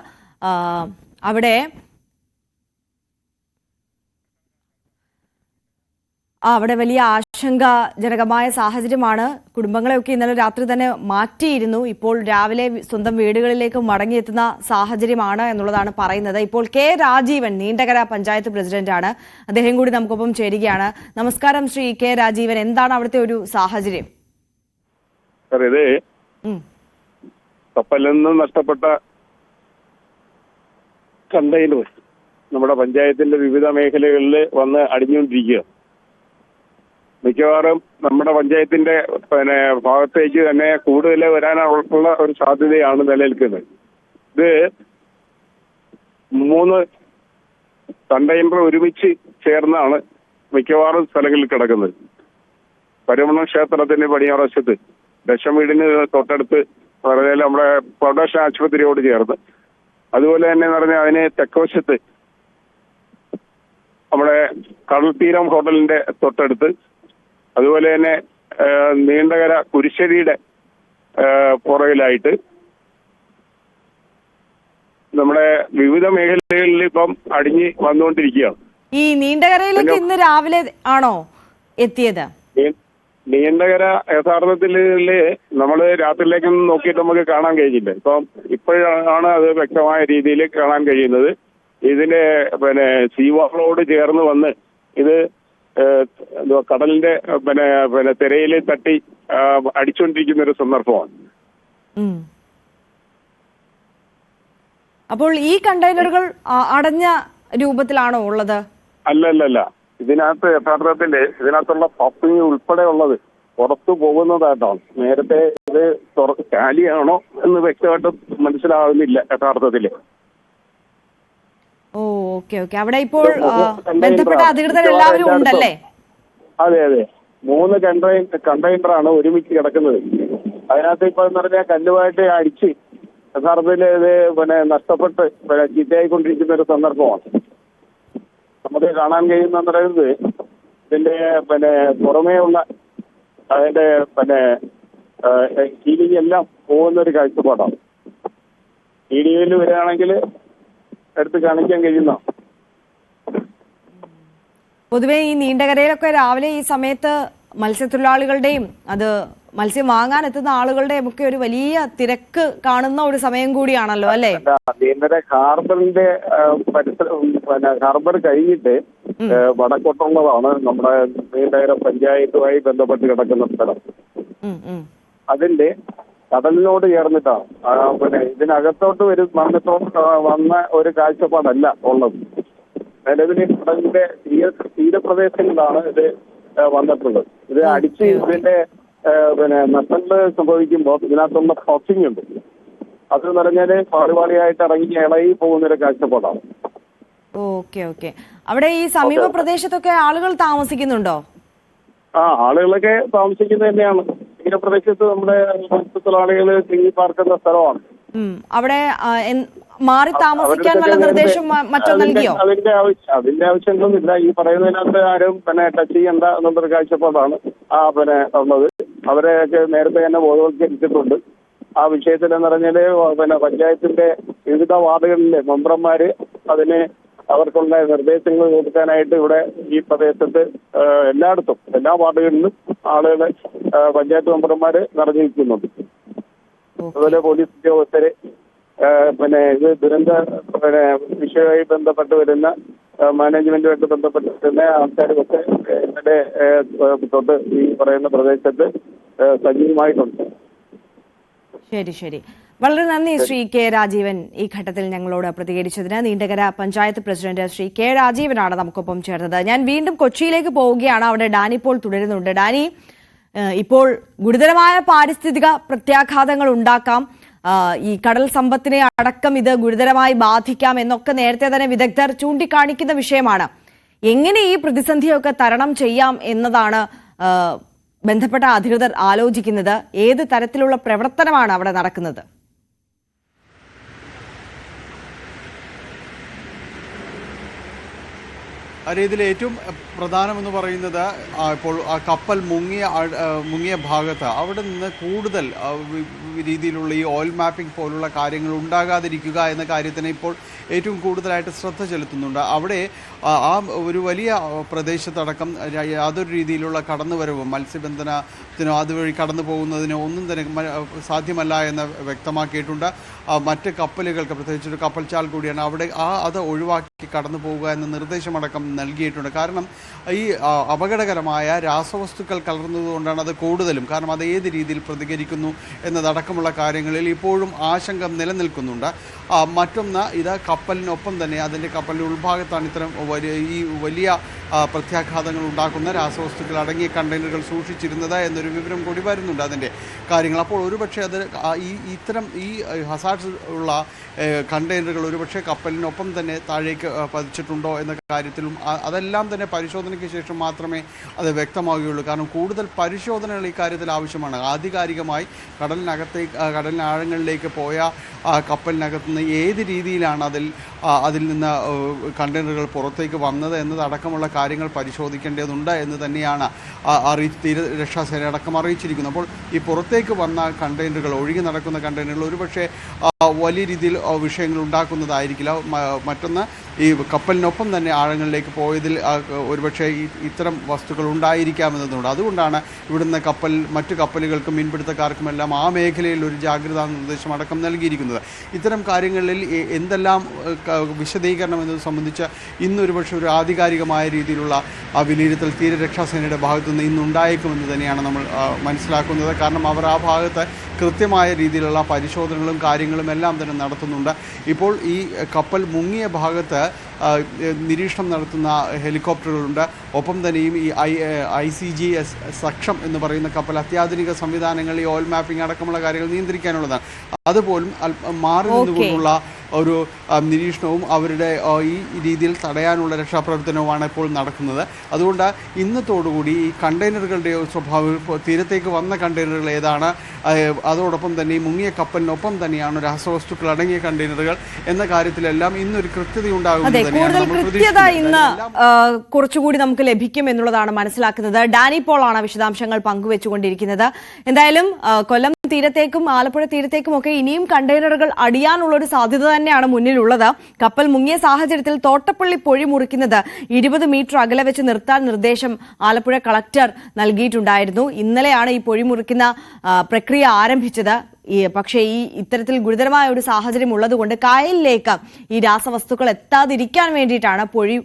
അവിടെ വലിയ ആശങ്കാജനകമായ സാഹചര്യമാണ്. കുടുംബങ്ങളെയൊക്കെ ഇന്നലെ രാത്രി തന്നെ മാറ്റിയിരുന്നു. ഇപ്പോൾ രാവിലെ സ്വന്തം വീടുകളിലേക്ക് മടങ്ങിയെത്തുന്ന സാഹചര്യമാണ് എന്നുള്ളതാണ് പറയുന്നത്. ഇപ്പോൾ കെ രാജീവൻ നീണ്ടകര പഞ്ചായത്ത് പ്രസിഡന്റാണ്, അദ്ദേഹം കൂടി നമുക്കൊപ്പം ചേരുകയാണ്. നമസ്കാരം ശ്രീ കെ രാജീവൻ, എന്താണ് അവിടുത്തെ ഒരു സാഹചര്യം? ഇത് കപ്പലിൽ നിന്ന് നഷ്ടപ്പെട്ട കണ്ടെയ്നർ നമ്മുടെ പഞ്ചായത്തിന്റെ വിവിധ മേഖലകളിൽ വന്ന് അടിഞ്ഞുകൊണ്ടിരിക്കുക. മിക്കവാറും നമ്മുടെ പഞ്ചായത്തിന്റെ ഭാഗത്തേക്ക് തന്നെ കൂടുതൽ വരാനുള്ള ഒരു സാധ്യതയാണ് നിലനിൽക്കുന്നത്. ഇത് 3 കണ്ടെയ്നർ ഒരുമിച്ച് ചേർന്നാണ് മിക്കവാറും സ്ഥലങ്ങളിൽ കിടക്കുന്നത്. പരമണ ക്ഷേത്രത്തിന്റെ പടിഞ്ഞാറവശത്ത് ദശമീടിന് തൊട്ടടുത്ത് പറഞ്ഞാൽ നമ്മുടെ ഫൗണ്ടേഷൻ ആശുപത്രിയോട് ചേർന്ന്, അതുപോലെ തന്നെ പറഞ്ഞാൽ അതിന് തെക്കുവശത്ത് നമ്മുടെ കടൽത്തീരം ഹോട്ടലിന്റെ തൊട്ടടുത്ത്, അതുപോലെ തന്നെ നീണ്ടകര കുരിശ്ശേരിയുടെ പുറകിലായിട്ട് നമ്മുടെ വിവിധ മേഖലകളിൽ ഇപ്പം അടിഞ്ഞ് വന്നുകൊണ്ടിരിക്കുകയാണ്. ഈ നീണ്ടകരയിലേക്ക് ഇന്ന് രാവിലെ ആണോ എത്തിയത്? നീണ്ടകര യഥാർത്ഥത്തിൽ നമ്മൾ രാത്രിയിലേക്കൊന്നും നോക്കിയിട്ട് നമുക്ക് കാണാൻ കഴിഞ്ഞില്ല. ഇപ്പോഴാണ് അത് വ്യക്തമായ രീതിയിൽ കാണാൻ കഴിയുന്നത്. ഇതിന്റെ സീവാളോട് ചേർന്ന് വന്ന് ഇത് കടലിന്റെ തിരയിൽ തട്ടി അടിച്ചുകൊണ്ടിരിക്കുന്ന ഒരു സന്ദർഭമാണ്. അപ്പോൾ ഈ കണ്ടെയ്നറുകൾ അടഞ്ഞ രൂപത്തിലാണോ ഉള്ളത്? അല്ലല്ല, ഇതിനകത്ത് യഥാർത്ഥത്തിൽ ഇതിനകത്തുള്ള പപ്പിങ് ഉൾപ്പെടെ ഉള്ളത് പുറത്തു പോകുന്നതായിട്ടാണ്. നേരത്തെ ഇത് കാലിയാണോ എന്ന് വ്യക്തമായിട്ട് മനസ്സിലാവുന്നില്ല യഥാർത്ഥത്തില്. ഓക്കെ. അവിടെ ഇപ്പോൾ ബന്ധപ്പെട്ട അധികൃതർ എല്ലാവരും ഉണ്ടല്ലേ? അതെ, 3 കണ്ടെയ്നറാണ് ഒരുമിച്ച് കിടക്കുന്നത്. അതിനകത്ത് ഇപ്പൊ എന്ന് പറഞ്ഞാൽ കല്ലുമായിട്ട് അടിച്ച് യഥാർത്ഥത്തിൽ ഇത് നഷ്ടപ്പെട്ട് ചീത്തയായിക്കൊണ്ടിരിക്കുന്ന ഒരു സന്ദർഭമാണ് നമുക്ക് കാണാൻ കഴിയുന്ന പറയുന്നത്. ഇതിന്റെ പുറമേ ഉള്ള അതിന്റെ ഹീലിംഗ് എല്ലാം പോകുന്ന ഒരു കാഴ്ചപ്പാടാണ്. വീഡിയോയിൽ വരികയാണെങ്കിൽ എടുത്ത് കാണിക്കാൻ കഴിയുന്ന. പൊതുവെ ഈ നീണ്ടകരയിലൊക്കെ രാവിലെ ഈ സമയത്ത് മത്സ്യത്തൊഴിലാളികളുടെയും അത് മത്സ്യം വാങ്ങാൻ എത്തുന്ന ആളുകളുടെയും ഒക്കെ ഒരു വലിയ തിരക്ക് കാണുന്ന ഒരു സമയം കൂടിയാണല്ലോ അല്ലെ? നീണ്ടകര ഹാർബറിന്റെ ഹാർബർ കഴിഞ്ഞിട്ട് വടക്കോട്ടുള്ളതാണ് നമ്മുടെ നീണ്ടകര പഞ്ചായത്തുമായി ബന്ധപ്പെട്ട് കിടക്കുന്ന സ്ഥലം. അതിന്റെ കടലിനോട് ചേർന്നിട്ടാണ് ഇതിനകത്തോട്ട് വന്ന ഒരു കാഴ്ചപ്പാടല്ല ഉള്ളത്. നിലവിൽ കടലിന്റെ തീരപ്രദേശങ്ങളിലാണ് ഇത് വന്നിട്ടുള്ളത്. ഇത് അടിച്ച് ഇതിന്റെ നഷ്ടങ്ങൾ സംഭവിക്കുമ്പോൾ ഇതിനകത്തുള്ള പ്രോസസിംഗ് ഉണ്ട്. അത് പറഞ്ഞാല് പാടുപാടിയായിട്ട് ഇളകി പോകുന്നൊരു കാഴ്ചപ്പാടാണ്. ഓക്കെ. അവിടെ ഈ സമീപ പ്രദേശത്തൊക്കെ ആളുകൾ താമസിക്കുന്നുണ്ടോ? ആളുകളൊക്കെ താമസിക്കുന്നത് തന്നെയാണ്. തീരപ്രദേശത്ത് നമ്മുടെ മത്സ്യത്തൊഴിലാളികൾ തിങ്ങി പാർക്കുന്ന സ്ഥലമാണ്. അവിടെ മാറി താമസിക്കാൻ വല്ല നിർദ്ദേശം മറ്റോ നൽകിയോ? അതിന്റെ ആവശ്യമൊന്നുമില്ല. ഈ പറയുന്നതിനകത്ത് ആരും ടച്ച് ചെയ്യണ്ട എന്നുള്ളൊരു കാഴ്ചപ്പാടാണ് ഉള്ളത്. അവരെയൊക്കെ നേരത്തെ തന്നെ ബോധവൽക്കരിച്ചിട്ടുണ്ട്. ആ വിഷയത്തിൽ എന്ന് പറഞ്ഞാല് പഞ്ചായത്തിന്റെ വിവിധ വാർഡുകളിലെ മെമ്പർമാര് അതിന് അവർക്കുള്ള നിർദ്ദേശങ്ങൾ കൊടുക്കാനായിട്ട് ഇവിടെ ഈ പ്രദേശത്ത് എല്ലായിടത്തും എല്ലാ വാർഡുകളിലും ആളുകളെ പഞ്ചായത്ത് മെമ്പർമാര് നിറഞ്ഞിരിക്കുന്നുണ്ട്. അതുപോലെ പോലീസ് ഉദ്യോഗസ്ഥര് ഇത് ദുരന്ത വിഷയവുമായി ബന്ധപ്പെട്ട് വരുന്ന മാനേജ്മെന്റുമായിട്ട് ബന്ധപ്പെട്ട് വരുന്ന ആൾക്കാരുമൊക്കെ ഇന്നലെ തൊട്ട് ഈ പറയുന്ന പ്രദേശത്ത് സജീവമായിട്ടുണ്ട്. ശരി. വളരെ നന്ദി ശ്രീ കെ രാജീവൻ ഈ ഘട്ടത്തിൽ ഞങ്ങളോട് പ്രതികരിച്ചതിന്. നീണ്ടകര പഞ്ചായത്ത് പ്രസിഡന്റ് ശ്രീ കെ രാജീവനാണ് നമുക്കൊപ്പം ചേർന്നത്. ഞാൻ വീണ്ടും കൊച്ചിയിലേക്ക് പോവുകയാണ്. അവിടെ ഡാനി ഇപ്പോൾ തുടരുന്നുണ്ട്. ഡാനി, ഇപ്പോൾ ഗുരുതരമായ പാരിസ്ഥിതിക പ്രത്യാഘാതങ്ങൾ ഉണ്ടാക്കാം, ഈ കടൽ സമ്പത്തിനെ അടക്കം ഇത് ഗുരുതരമായി ബാധിക്കാം എന്നൊക്കെ നേരത്തെ തന്നെ വിദഗ്ധർ ചൂണ്ടിക്കാണിക്കുന്ന വിഷയമാണ്. എങ്ങനെ ഈ പ്രതിസന്ധിയൊക്കെ തരണം ചെയ്യാം എന്നതാണ് ബന്ധപ്പെട്ട അധികൃതർ ആലോചിക്കുന്നത്. ഏത് തരത്തിലുള്ള പ്രവർത്തനമാണ് അവിടെ നടക്കുന്നത്? ഇതിൽ ഏറ്റവും പ്രധാനമെന്ന് പറയുന്നത് ഇപ്പോൾ കപ്പൽ മുങ്ങിയ ഭാഗത്ത് അവിടെ നിന്ന് കൂടുതൽ രീതിയിലുള്ള ഈ ഓയിൽ മാപ്പിംഗ് പോലുള്ള കാര്യങ്ങൾ ഉണ്ടാകാതിരിക്കുക എന്ന കാര്യത്തിന് ഇപ്പോൾ ഏറ്റവും കൂടുതലായിട്ട് ശ്രദ്ധ ചെലുത്തുന്നുണ്ട്. അവിടെ ആ ഒരു വലിയ പ്രദേശത്തടക്കം യാതൊരു രീതിയിലുള്ള കടന്നുവരവും മത്സ്യബന്ധനത്തിനോ അതുവഴി കടന്നു പോകുന്നതിനോ ഒന്നും തന്നെ സാധ്യമല്ല എന്ന് വ്യക്തമാക്കിയിട്ടുണ്ട്. മറ്റ് കപ്പലുകൾക്ക് പ്രത്യേകിച്ചൊരു കപ്പൽച്ചാൽ കൂടിയാണ് അവിടെ അത് ഒഴിവാക്കി കടന്നു പോവുക എന്ന നിർദ്ദേശമടക്കം നൽകിയിട്ടുണ്ട്. കാരണം ഈ അപകടകരമായ രാസവസ്തുക്കൾ കലർന്നതുകൊണ്ടാണ് അത് കൂടുതലും. കാരണം അത് ഏത് രീതിയിൽ പ്രതികരിക്കുന്നു എന്നതടക്കമുള്ള കാര്യങ്ങളിൽ ഇപ്പോഴും ആശങ്ക നിലനിൽക്കുന്നുണ്ട്. മറ്റൊന്ന് ഇത് കപ്പലിനൊപ്പം തന്നെ അതിൻ്റെ കപ്പലിൻ്റെ ഉൾഭാഗത്താണ് ഇത്തരം ഈ വലിയ പ്രത്യാഘാതങ്ങൾ ഉണ്ടാക്കുന്ന രാസവസ്തുക്കൾ അടങ്ങിയ കണ്ടെയ്നറുകൾ സൂക്ഷിച്ചിരുന്നത് എന്നൊരു വിവരം കൂടി വരുന്നുണ്ട് അതിൻ്റെ കാര്യങ്ങൾ. അപ്പോൾ ഒരുപക്ഷെ അത് ഇത്തരം ഈ ഹസാർഡ്സ് ഉള്ള കണ്ടെയ്നറുകൾ ഒരുപക്ഷെ കപ്പലിനൊപ്പം തന്നെ താഴേക്ക് പതിച്ചിട്ടുണ്ടോ എന്ന കാര്യത്തിലും അതെല്ലാം തന്നെ പരിശോധനയ്ക്ക് ശേഷം മാത്രമേ അത് വ്യക്തമാവുകയുള്ളൂ. കാരണം കൂടുതൽ പരിശോധനകൾ ഈ കാര്യത്തിൽ ആവശ്യമാണ്. ആധികാരികമായി കടലിനാഴങ്ങളിലേക്ക് പോയ കപ്പലിനകത്ത് നിന്ന് ഏത് രീതിയിലാണ് അതിൽ നിന്ന് കണ്ടെയ്നറുകൾ പുറത്തേക്ക് വന്നത് എന്നതടക്കമുള്ള കാര്യങ്ങൾ പരിശോധിക്കേണ്ടതുണ്ട് എന്ന് തന്നെയാണ് തീരരക്ഷാസേന അടക്കം അറിയിച്ചിരിക്കുന്നത്. അപ്പോൾ ഈ പുറത്തേക്ക് വന്ന കണ്ടെയ്നറുകൾ, ഒഴുകി നടക്കുന്ന കണ്ടെയ്നറുകൾ ഒരുപക്ഷെ വലിയ രീതിയിൽ വിഷയങ്ങൾ ഉണ്ടാക്കുന്നതായിരിക്കില്ല. മറ്റൊന്ന് ഈ കപ്പലിനൊപ്പം തന്നെ ആഴങ്ങളിലേക്ക് പോയതിൽ ഒരുപക്ഷെ ഇത്തരം വസ്തുക്കൾ ഉണ്ടായിരിക്കാമെന്നതുകൊണ്ട് അതുകൊണ്ടാണ് ഇവിടുന്ന് മറ്റു കപ്പലുകൾക്കും മീൻപിടുത്തക്കാർക്കുമെല്ലാം ആ മേഖലയിൽ ഒരു ജാഗ്രതാ നിർദ്ദേശം അടക്കം നൽകിയിരിക്കുന്നത്. ഇത്തരം കാര്യങ്ങളിൽ എന്തെല്ലാം വിശദീകരണം എന്നത് സംബന്ധിച്ച് ഇന്നൊരുപക്ഷെ ഒരു ആധികാരികമായ രീതിയിലുള്ള വിലയിരുത്തൽ തീരരക്ഷാസേനയുടെ ഭാഗത്തുനിന്ന് ഇന്നുണ്ടായേക്കുമെന്ന് തന്നെയാണ് നമ്മൾ മനസ്സിലാക്കുന്നത്. കാരണം അവർ ആ ഭാഗത്ത് കൃത്യമായ രീതിയിലുള്ള പരിശോധനകളും കാര്യങ്ങളും എല്ലാം തന്നെ നടത്തുന്നുണ്ട്. ഇപ്പോൾ ഈ കപ്പൽ മുങ്ങിയ ഭാഗത്ത് നിരീക്ഷണം നടത്തുന്ന ഹെലികോപ്റ്ററുകളുണ്ട്. ഒപ്പം തന്നെയും ഈ ICGS സക്ഷം എന്ന് പറയുന്ന കപ്പൽ അത്യാധുനിക സംവിധാനങ്ങൾ ഈ ഓയിൽ മാപ്പിംഗ് അടക്കമുള്ള കാര്യങ്ങൾ നിയന്ത്രിക്കാനുള്ളതാണ്. അതുപോലും മാറി നിന്നുകൊണ്ടുള്ള ഒരു നിരീക്ഷണവും അവരുടെ ഈ രീതിയിൽ തടയാനുള്ള രക്ഷാപ്രവർത്തനവുമാണ് ഇപ്പോൾ നടക്കുന്നത്. അതുകൊണ്ട് ഇന്നത്തോടുകൂടി ഈ കണ്ടെയ്നറുകളുടെ സ്വഭാവം തീരത്തേക്ക് വന്ന കണ്ടെയ്നറുകൾ ഏതാണ്, അതോടൊപ്പം തന്നെ ഈ മുങ്ങിയ കപ്പലിനൊപ്പം തന്നെയാണ് രാസവസ്തുക്കൾ അടങ്ങിയ കണ്ടെയ്നറുകൾ എന്ന കാര്യത്തിലെല്ലാം ഇന്നൊരു കൃത്യതയുണ്ടാകുന്നത് കൂടുതൽ കൃത്യത ഇന്ന് കുറച്ചുകൂടി നമുക്ക് ലഭിക്കും എന്നുള്ളതാണ് മനസ്സിലാക്കുന്നത്. ഡാനി പോളാണ് വിശദാംശങ്ങൾ പങ്കുവെച്ചുകൊണ്ടിരിക്കുന്നത്. എന്തായാലും കൊല്ലം തീരത്തേക്കും ആലപ്പുഴ തീരത്തേക്കും ഒക്കെ ഇനിയും കണ്ടെയ്നറുകൾ അടിയാനുള്ള ഒരു സാധ്യത തന്നെയാണ് മുന്നിലുള്ളത്. കപ്പൽ മുങ്ങിയ സാഹചര്യത്തിൽ തോട്ടപ്പള്ളി പൊഴി മുറിക്കുന്നത് 20 മീറ്റർ അകലെ വെച്ച് നിർത്താൻ നിർദ്ദേശം ആലപ്പുഴ കളക്ടർ നൽകിയിട്ടുണ്ടായിരുന്നു. ഇന്നലെയാണ് ഈ പൊഴി മുറിക്കുന്ന പ്രക്രിയ ആരംഭിച്ചത്. പക്ഷേ ഇത്തരത്തിൽ ഗുരുതരമായ ഒരു സാഹചര്യം ഉള്ളതുകൊണ്ട് കായലിലേക്ക് ഈ രാസവസ്തുക്കൾ എത്താതിരിക്കാൻ വേണ്ടിയിട്ടാണ് പൊഴി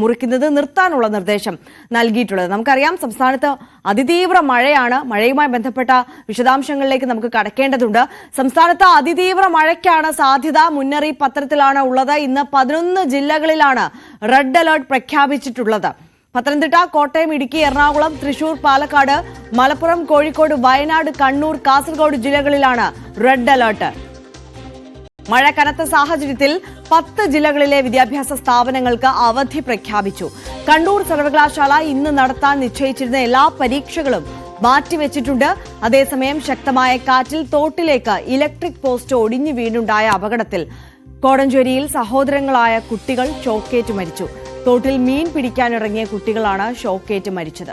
മുറിക്കുന്നത് നിർത്താനുള്ള നിർദ്ദേശം നൽകിയിട്ടുള്ളത്. നമുക്കറിയാം സംസ്ഥാനത്ത് അതിതീവ്ര മഴയാണ്. മഴയുമായി ബന്ധപ്പെട്ട വിശദാംശങ്ങളിലേക്ക് നമുക്ക് കടക്കേണ്ടതുണ്ട്. സംസ്ഥാനത്ത് അതിതീവ്ര മഴയ്ക്കാണ് സാധ്യത. മുന്നറിയിപ്പ് പത്രത്തിലാണ് ഉള്ളത്. ഇന്ന് 11 ജില്ലകളിലാണ് റെഡ് അലർട്ട് പ്രഖ്യാപിച്ചിട്ടുള്ളത്. പത്തനംതിട്ട, കോട്ടയം, ഇടുക്കി, എറണാകുളം, തൃശൂർ, പാലക്കാട്, മലപ്പുറം, കോഴിക്കോട്, വയനാട്, കണ്ണൂർ, കാസർഗോഡ് ജില്ലകളിലാണ് റെഡ് അലർട്ട്. മഴ കനത്ത സാഹചര്യത്തിൽ 10 ജില്ലകളിലെ വിദ്യാഭ്യാസ സ്ഥാപനങ്ങൾക്ക് അവധി പ്രഖ്യാപിച്ചു. കണ്ണൂർ സർവകലാശാല ഇന്ന് നടത്താൻ നിശ്ചയിച്ചിരുന്ന എല്ലാ പരീക്ഷകളും മാറ്റിവെച്ചിട്ടുണ്ട്. അതേസമയം ശക്തമായ കാറ്റിൽ തോട്ടിലേക്ക് ഇലക്ട്രിക് പോസ്റ്റ് ഒടിഞ്ഞു വീണുണ്ടായ അപകടത്തിൽ കോടഞ്ചേരിയിൽ സഹോദരങ്ങളായ കുട്ടികൾ ഷോക്കേറ്റ് മരിച്ചു. തോട്ടിൽ മീൻ പിടിക്കാനിറങ്ങിയ കുട്ടികളാണ് ഷോക്കേറ്റ് മരിച്ചത്.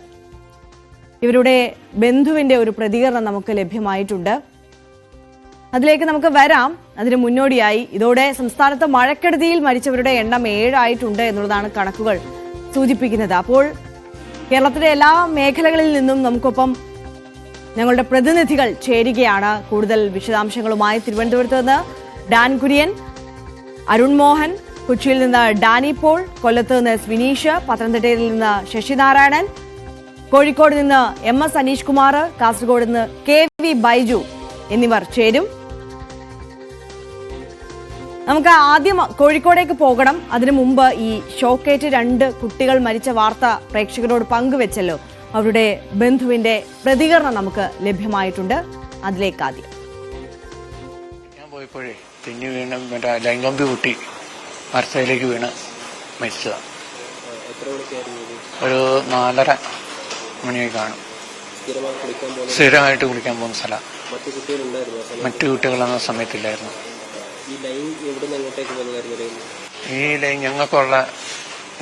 ഇവരുടെ ബന്ധുവിന്റെ ഒരു പ്രതികരണം നമുക്ക് ലഭ്യമായിട്ടുണ്ട്. അതിലേക്ക് നമുക്ക് വരാം. അതിന് മുന്നോടിയായി ഇതോടെ സംസ്ഥാനത്ത് മഴക്കെടുതിയിൽ മരിച്ചവരുടെ എണ്ണം 7 ആയിട്ടുണ്ട് എന്നുള്ളതാണ് കണക്കുകൾ സൂചിപ്പിക്കുന്നത്. അപ്പോൾ കേരളത്തിലെ എല്ലാ മേഖലകളിൽ നിന്നും നമുക്കൊപ്പം ഞങ്ങളുടെ പ്രതിനിധികൾ ചേരുകയാണ്. കൂടുതൽ വിശദാംശങ്ങളുമായി തിരുവനന്തപുരത്ത് നിന്ന് ഡാൻ കുര്യൻ, അരുൺ മോഹൻ, കൊച്ചിയിൽ നിന്ന് ഡാനി പോൾ, കൊല്ലത്ത് നിന്ന് വിനീഷ്, പത്തനംതിട്ടയിൽ നിന്ന് ശശിനാരായണൻ, കോഴിക്കോട് നിന്ന് MS അനീഷ് കുമാർ, കാസർഗോഡ് നിന്ന് KV ബൈജു എന്നിവർ ചേരും. നമുക്ക് ആദ്യം കോഴിക്കോടേക്ക് പോകണം. അതിനു മുമ്പ് ഈ ഷോക്കേറ്റ് 2 കുട്ടികൾ മരിച്ച വാർത്ത പ്രേക്ഷകരോട് പങ്കുവെച്ചല്ലോ. അവരുടെ ബന്ധുവിന്റെ പ്രതികരണം നമുക്ക് ലഭ്യമായിട്ടുണ്ട്. അതിലേക്ക് ആദ്യം. ഞാൻ പോയപ്പോഴേ തെന്നി വീണ മറ്റേ ലൈംഗമ്പി കുട്ടി മരത്തയിലേക്ക് വീണ് മരിച്ചതാണ്. ഒരു 4:30 മണിയായി കാണും. സ്ഥിരമായിട്ട് കുളിക്കാൻ പോകുന്ന സ്ഥലം. മറ്റു കുട്ടികളൊന്നും സമയത്തില്ലായിരുന്നു. ഈ ലൈൻ ഞങ്ങൾക്കുള്ള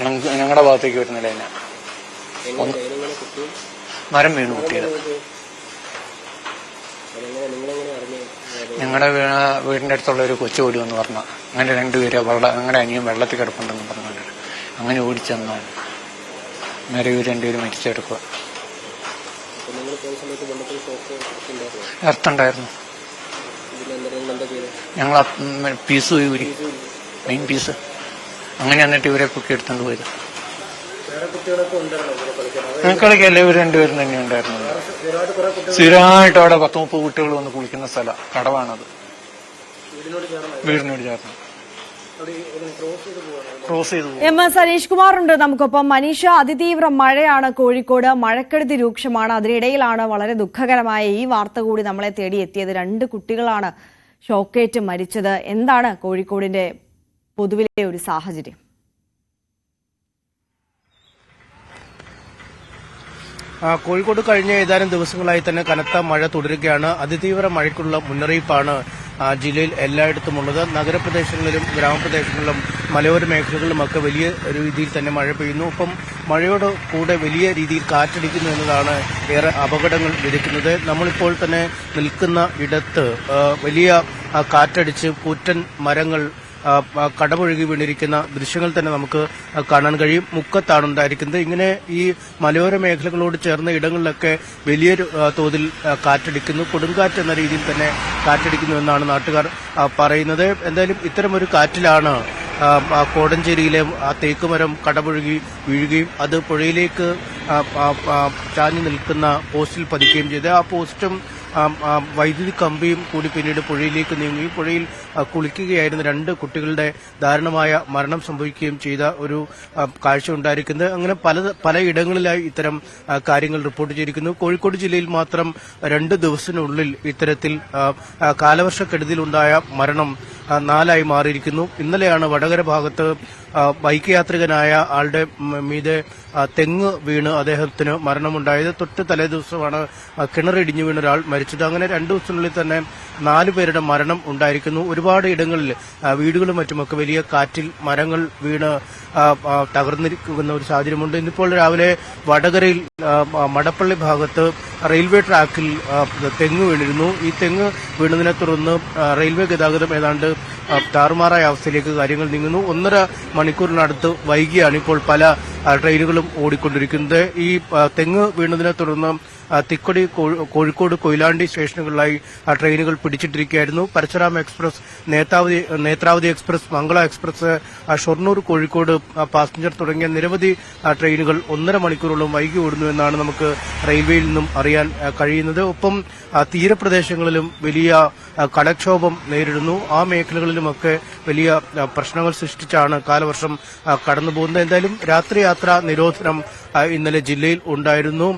ഞങ്ങളുടെ ഭാഗത്തേക്ക് വരുന്നില്ല. തന്നെ മരം വീണു കുട്ടിയത്. ഞങ്ങളുടെ വീടിന്റെ അടുത്തുള്ള ഒരു കൊച്ചു ഓടി എന്ന് പറഞ്ഞ അങ്ങനെ രണ്ടുപേര് ഞങ്ങളുടെ അനിയൻ വെള്ളത്തിൽ കിടപ്പുണ്ടെന്ന് പറഞ്ഞു. അങ്ങനെ ഓടിച്ചെന്നാണ് നേരെ ഇവർ രണ്ടുപേരും മരിച്ചെടുക്കുക. എർത്തുണ്ടായിരുന്നു. ഞങ്ങൾ പീസ് പോയി ഊരി, മെയിൻ പീസ്. അങ്ങനെ എന്നിട്ട് ഇവരെ പൊക്കി എടുത്തോണ്ട് പോയത്. കളിക്കല്ലേ ഇവർ രണ്ടുപേരും തന്നെ ഉണ്ടായിരുന്നു. സ്ഥിരമായിട്ട് അവിടെ 10-30 കുട്ടികൾ വന്ന് കുളിക്കുന്ന സ്ഥലം, കടവാണത്. വീടിനോട് ചേർന്ന് ക്രോസ് ചെയ്തു. എസ് അനീഷ് കുമാർ ഉണ്ട് നമുക്കൊപ്പം. മനീഷ, അതിതീവ്ര മഴയാണ് കോഴിക്കോട്, മഴക്കെടുതി രൂക്ഷമാണ്. അതിനിടയിലാണ് വളരെ ദുഃഖകരമായ ഈ വാർത്ത കൂടി നമ്മളെ തേടിയെത്തിയത്. 2 കുട്ടികളാണ് ഷോക്കേറ്റ് മരിച്ചത്. എന്താണ് കോഴിക്കോടിന്റെ പൊതുവിലെ ഒരു സാഹചര്യം? കോഴിക്കോട് കഴിഞ്ഞ ഏതാനും ദിവസങ്ങളായി തന്നെ കനത്ത മഴ തുടരുകയാണ്. അതിതീവ്ര മഴയ്ക്കുള്ള മുന്നറിയിപ്പാണ് ജില്ലയിൽ എല്ലായിടത്തുമുള്ളത്. നഗരപ്രദേശങ്ങളിലും ഗ്രാമപ്രദേശങ്ങളിലും മലയോര മേഖലകളിലുമൊക്കെ വലിയ രീതിയിൽ തന്നെ മഴ പെയ്യുന്നു. ഒപ്പം മഴയോട് കൂടെ വലിയ രീതിയിൽ കാറ്റടിക്കുന്നു എന്നതാണ് ഏറെ അപകടങ്ങൾ വിതയ്ക്കുന്നത്. നമ്മളിപ്പോൾ തന്നെ നിൽക്കുന്ന ഇടത്ത് വലിയ കാറ്റടിച്ച് കൂറ്റൻ മരങ്ങൾ കടപുഴകി വീണിരിക്കുന്ന ദൃശ്യങ്ങൾ തന്നെ നമുക്ക് കാണാൻ കഴിയും. മുക്കത്താണ് ഉണ്ടായിരിക്കുന്നത്. ഇങ്ങനെ ഈ മലയോര മേഖലകളോട് ചേർന്ന ഇടങ്ങളിലൊക്കെ വലിയൊരു തോതിൽ കാറ്റടിക്കുന്നു. കൊടുങ്കാറ്റ് എന്ന രീതിയിൽ തന്നെ കാറ്റടിക്കുന്നു എന്നാണ് നാട്ടുകാർ പറയുന്നത്. എന്തായാലും ഇത്തരമൊരു കാറ്റിലാണ് കോടഞ്ചേരിയിലെ ആ തേക്കുമരം കടപുഴകി വീഴുകയും അത് പുഴയിലേക്ക് ചാഞ്ഞു നിൽക്കുന്ന പോസ്റ്റിൽ പതിക്കുകയും ചെയ്ത് ആ പോസ്റ്റും വൈദ്യുതി കമ്പിയും കൂടി പിന്നീട് പുഴയിലേക്ക് നീങ്ങുകയും പുഴയിൽ കുളിക്കുകയായിരുന്ന 2 കുട്ടികളുടെ ദാരുണമായ മരണം സംഭവിക്കുകയും ചെയ്ത ഒരു കാഴ്ച ഉണ്ടായിരിക്കുന്നത്. അങ്ങനെ പലയിടങ്ങളിലായി ഇത്തരം കാര്യങ്ങൾ റിപ്പോർട്ട് ചെയ്തിരിക്കുന്നു. കോഴിക്കോട് ജില്ലയിൽ മാത്രം 2 ദിവസത്തിനുള്ളിൽ ഇത്തരത്തിൽ കാലവർഷക്കെടുതിയിലുണ്ടായ മരണം 4 മാറിയിരിക്കുന്നു. ഇന്നലെയാണ് വടകര ഭാഗത്ത് ബൈക്ക് യാത്രികനായ ആളുടെ മീതെ തെങ്ങ് വീണ് അദ്ദേഹത്തിന് മരണമുണ്ടായത്. തൊട്ട് തലേ ദിവസമാണ് കിണറിടിഞ്ഞു വീണ ഒരാൾ മരിച്ചത്. അങ്ങനെ 2 ദിവസത്തിനുള്ളിൽ തന്നെ 4 പേരുടെ മരണം ഉണ്ടായിരിക്കുന്നു. ഒരുപാട് ഇടങ്ങളിൽ വീടുകളും മറ്റുമൊക്കെ വലിയ കാറ്റിൽ മരങ്ങൾ വീണ് തകർന്നിരിക്കുന്ന ഒരു സാഹചര്യമുണ്ട്. ഇന്നിപ്പോൾ രാവിലെ വടകരയിൽ മടപ്പള്ളി ഭാഗത്ത് റെയിൽവേ ട്രാക്കിൽ തെങ്ങ് വീണിരുന്നു. ഈ തെങ്ങ് വീണതിനെ തുടർന്ന് റെയിൽവേ ഗതാഗതം ഏതാണ്ട് താറുമാറായ അവസ്ഥയിലേക്ക് കാര്യങ്ങൾ നീങ്ങുന്നു. 1.5 മണിക്കൂറിനടുത്ത് വൈകിയാണ് ഇപ്പോൾ പല ട്രെയിനുകളും ഓടിക്കൊണ്ടിരിക്കുന്നത്. ഈ തെങ്ങ് വീണതിനെ തുടർന്ന് തിക്കൊടി, കോഴിക്കോട്, കൊയിലാണ്ടി സ്റ്റേഷനുകളിലായി ട്രെയിനുകൾ പിടിച്ചിട്ടിരിക്കുകയായിരുന്നു. പരശുരാം എക്സ്പ്രസ്, നേത്രാവതി എക്സ്പ്രസ്, മംഗള എക്സ്പ്രസ്, ഷൊർണൂർ, കോഴിക്കോട് പാസഞ്ചർ തുടങ്ങിയ നിരവധി ട്രെയിനുകൾ 1.5 മണിക്കൂറോളം വൈകി ഓടുന്നു എന്നാണ് നമുക്ക് റെയിൽവേയിൽ നിന്നും അറിയാൻ കഴിയുന്നത്. ഒപ്പം തീരപ്രദേശങ്ങളിലും വലിയ കടക്ഷോഭം നേരിടുന്നു. ആ മേഖലകളിലുമൊക്കെ വലിയ പ്രശ്നങ്ങൾ സൃഷ്ടിച്ചാണ് കാലവർഷം കടന്നുപോകുന്നത്. എന്തായാലും രാത്രിയാത്രാ നിരോധനം ഇന്നലെ ജില്ലയിൽ ഉണ്ടായിരുന്നു.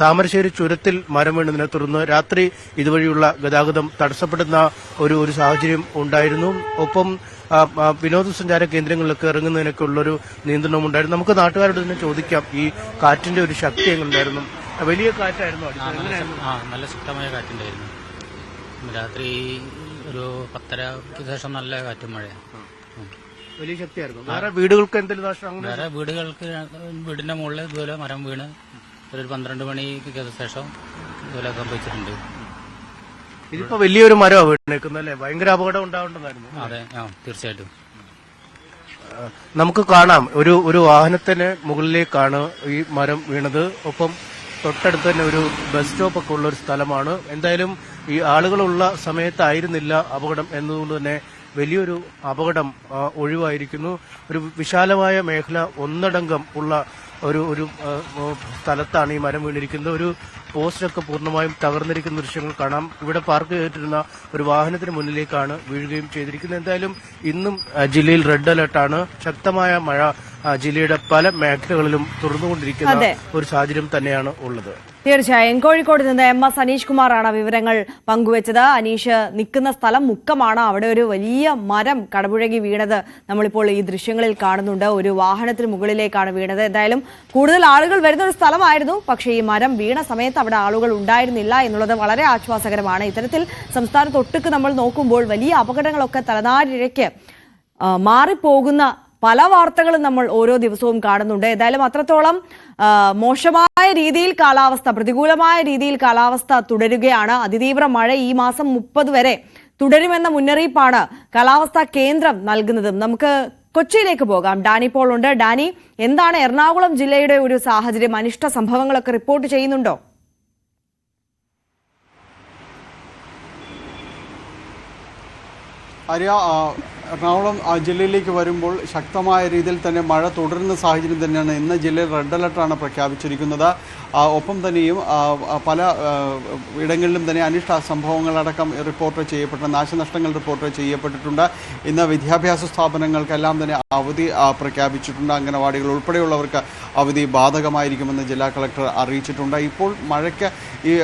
താമരശ്ശേരി ചുരത്തിൽ മരം വീണതിനെ തുടർന്ന് രാത്രി ഇതുവഴിയുള്ള ഗതാഗതം തടസ്സപ്പെടുന്ന ഒരു സാഹചര്യം ഉണ്ടായിരുന്നു. ഒപ്പം വിനോദസഞ്ചാര കേന്ദ്രങ്ങളിലൊക്കെ ഇറങ്ങുന്നതിനൊക്കെ ഉള്ളൊരു നിയന്ത്രണം ഉണ്ടായിരുന്നു. നമുക്ക് നാട്ടുകാരോട് തന്നെ ചോദിക്കാം, ഈ കാറ്റിന്റെ ഒരു ശക്തി എങ്ങനെയുണ്ടായിരുന്നു? വലിയ കാറ്റായിരുന്നു. നല്ല ശക്തമായ കാറ്റുണ്ടായിരുന്നു. രാത്രി ഒരു 10:30ക്ക് ശേഷം നല്ല കാറ്റും മഴയാണ്. വലിയ ശക്തിയായിരുന്നു. വേറെ വീടുകൾക്ക് എന്തെങ്കിലും നാശം? വേറെ വീടിന്റെ മുകളിൽ ഇതുപോലെ മരം വീണ് ഒരു 12 മണിക്ക് ശേഷം ഇതുപോലെ സംഭവിച്ചിട്ടുണ്ട്. ഇതിപ്പോ വലിയൊരു മരമാണ് വീണിരിക്കുന്നല്ലേ? ഭയങ്കര അപകടം ഉണ്ടാവേണ്ടതായിരുന്നു. അതെ, തീർച്ചയായിട്ടും. നമുക്ക് കാണാം, ഒരു വാഹനത്തിന് മുകളിലേക്കാണ് ഈ മരം വീണത്. ഒപ്പം തൊട്ടടുത്ത് തന്നെ ഒരു ബസ് സ്റ്റോപ്പ് ഒക്കെ ഉള്ള ഒരു സ്ഥലമാണ്. എന്തായാലും ഈ ആളുകളുള്ള സമയത്തായിരുന്നില്ല അപകടം എന്നതുകൊണ്ട് തന്നെ വലിയൊരു അപകടം ഒഴിവായിരിക്കുന്നു. ഒരു വിശാലമായ മേഖല ഒന്നടങ്കം ഉള്ള ഒരു സ്ഥലത്താണ് ഈ മരം വീണിരിക്കുന്നത്. ഒരു പോസ്റ്റൊക്കെ പൂർണ്ണമായും തകർന്നിരിക്കുന്ന ദൃശ്യങ്ങൾ കാണാം. ഇവിടെ പാർക്ക് ചെയ്തിട്ടിരുന്ന ഒരു വാഹനത്തിന് മുന്നിലേക്കാണ് വീഴുകയും ചെയ്തിരിക്കുന്നത്. എന്തായാലും ഇന്നും ജില്ലയിൽ റെഡ് അലർട്ടാണ്. ശക്തമായ മഴ ജില്ലയുടെ പല മേഖലകളിലും തുറന്നുകൊണ്ടിരിക്കുന്ന ഒരു സാഹചര്യം തന്നെയാണ് ഉള്ളത്. തീർച്ചയായും. കോഴിക്കോട് നിന്ന് എസ് അനീഷ് കുമാറാണ് വിവരങ്ങൾ പങ്കുവച്ചത്. അനീഷ് നിൽക്കുന്ന സ്ഥലം മുക്കമാണ്. അവിടെ ഒരു വലിയ മരം കടപുഴകി വീണത് നമ്മളിപ്പോൾ ഈ ദൃശ്യങ്ങളിൽ കാണുന്നുണ്ട്. ഒരു വാഹനത്തിന് മുകളിലേക്കാണ് വീണത്. എന്തായാലും കൂടുതൽ ആളുകൾ വരുന്ന ഒരു സ്ഥലമായിരുന്നു. പക്ഷേ ഈ മരം വീണ സമയത്ത് അവിടെ ആളുകൾ ഉണ്ടായിരുന്നില്ല എന്നുള്ളത് വളരെ ആശ്വാസകരമാണ്. ഇത്തരത്തിൽ സംസ്ഥാനത്തൊട്ടുക്ക് നമ്മൾ നോക്കുമ്പോൾ വലിയ അപകടങ്ങളൊക്കെ തലനാരിഴയ്ക്ക് മാറിപ്പോകുന്ന പല വാർത്തകളും നമ്മൾ ഓരോ ദിവസവും കാണുന്നുണ്ട്. ഏതായാലും അത്രത്തോളം മോശമായ രീതിയിൽ കാലാവസ്ഥ, പ്രതികൂലമായ രീതിയിൽ കാലാവസ്ഥ തുടരുകയാണ്. അതിതീവ്ര മഴ ഈ മാസം 30 വരെ തുടരുമെന്ന മുന്നറിയിപ്പാണ് കാലാവസ്ഥാ കേന്ദ്രം നൽകുന്നത്. നമുക്ക് കൊച്ചിയിലേക്ക് പോകാം. ഡാനി പോൾ ഉണ്ട്. ഡാനി, എന്താണ് എറണാകുളം ജില്ലയുടെ ഒരു സാഹചര്യം? അനിഷ്ട സംഭവങ്ങളൊക്കെ റിപ്പോർട്ട് ചെയ്യുന്നുണ്ടോ? എറണാകുളം ജില്ലയിലേക്ക് വരുമ്പോൾ ശക്തമായ രീതിയിൽ തന്നെ മഴ തുടരുന്ന സാഹചര്യം തന്നെയാണ്. ഇന്ന് ജില്ലയിൽ റെഡ് അലർട്ടാണ് പ്രഖ്യാപിച്ചിരിക്കുന്നത്. ഒപ്പം തന്നെയും പല ഇടങ്ങളിലും തന്നെ അനിഷ്ട സംഭവങ്ങളടക്കം റിപ്പോർട്ട് ചെയ്യപ്പെട്ട നാശനഷ്ടങ്ങൾ റിപ്പോർട്ട് ചെയ്യപ്പെട്ടിട്ടുണ്ട്. ഇന്ന് വിദ്യാഭ്യാസ സ്ഥാപനങ്ങൾക്കെല്ലാം തന്നെ അവധി പ്രഖ്യാപിച്ചിട്ടുണ്ട്. അംഗനവാടികൾ ഉൾപ്പെടെയുള്ളവർക്ക് അവധി ബാധകമായിരിക്കുമെന്ന് ജില്ലാ കളക്ടർ അറിയിച്ചിട്ടുണ്ട്. ഇപ്പോൾ മഴയ്ക്ക് ഈ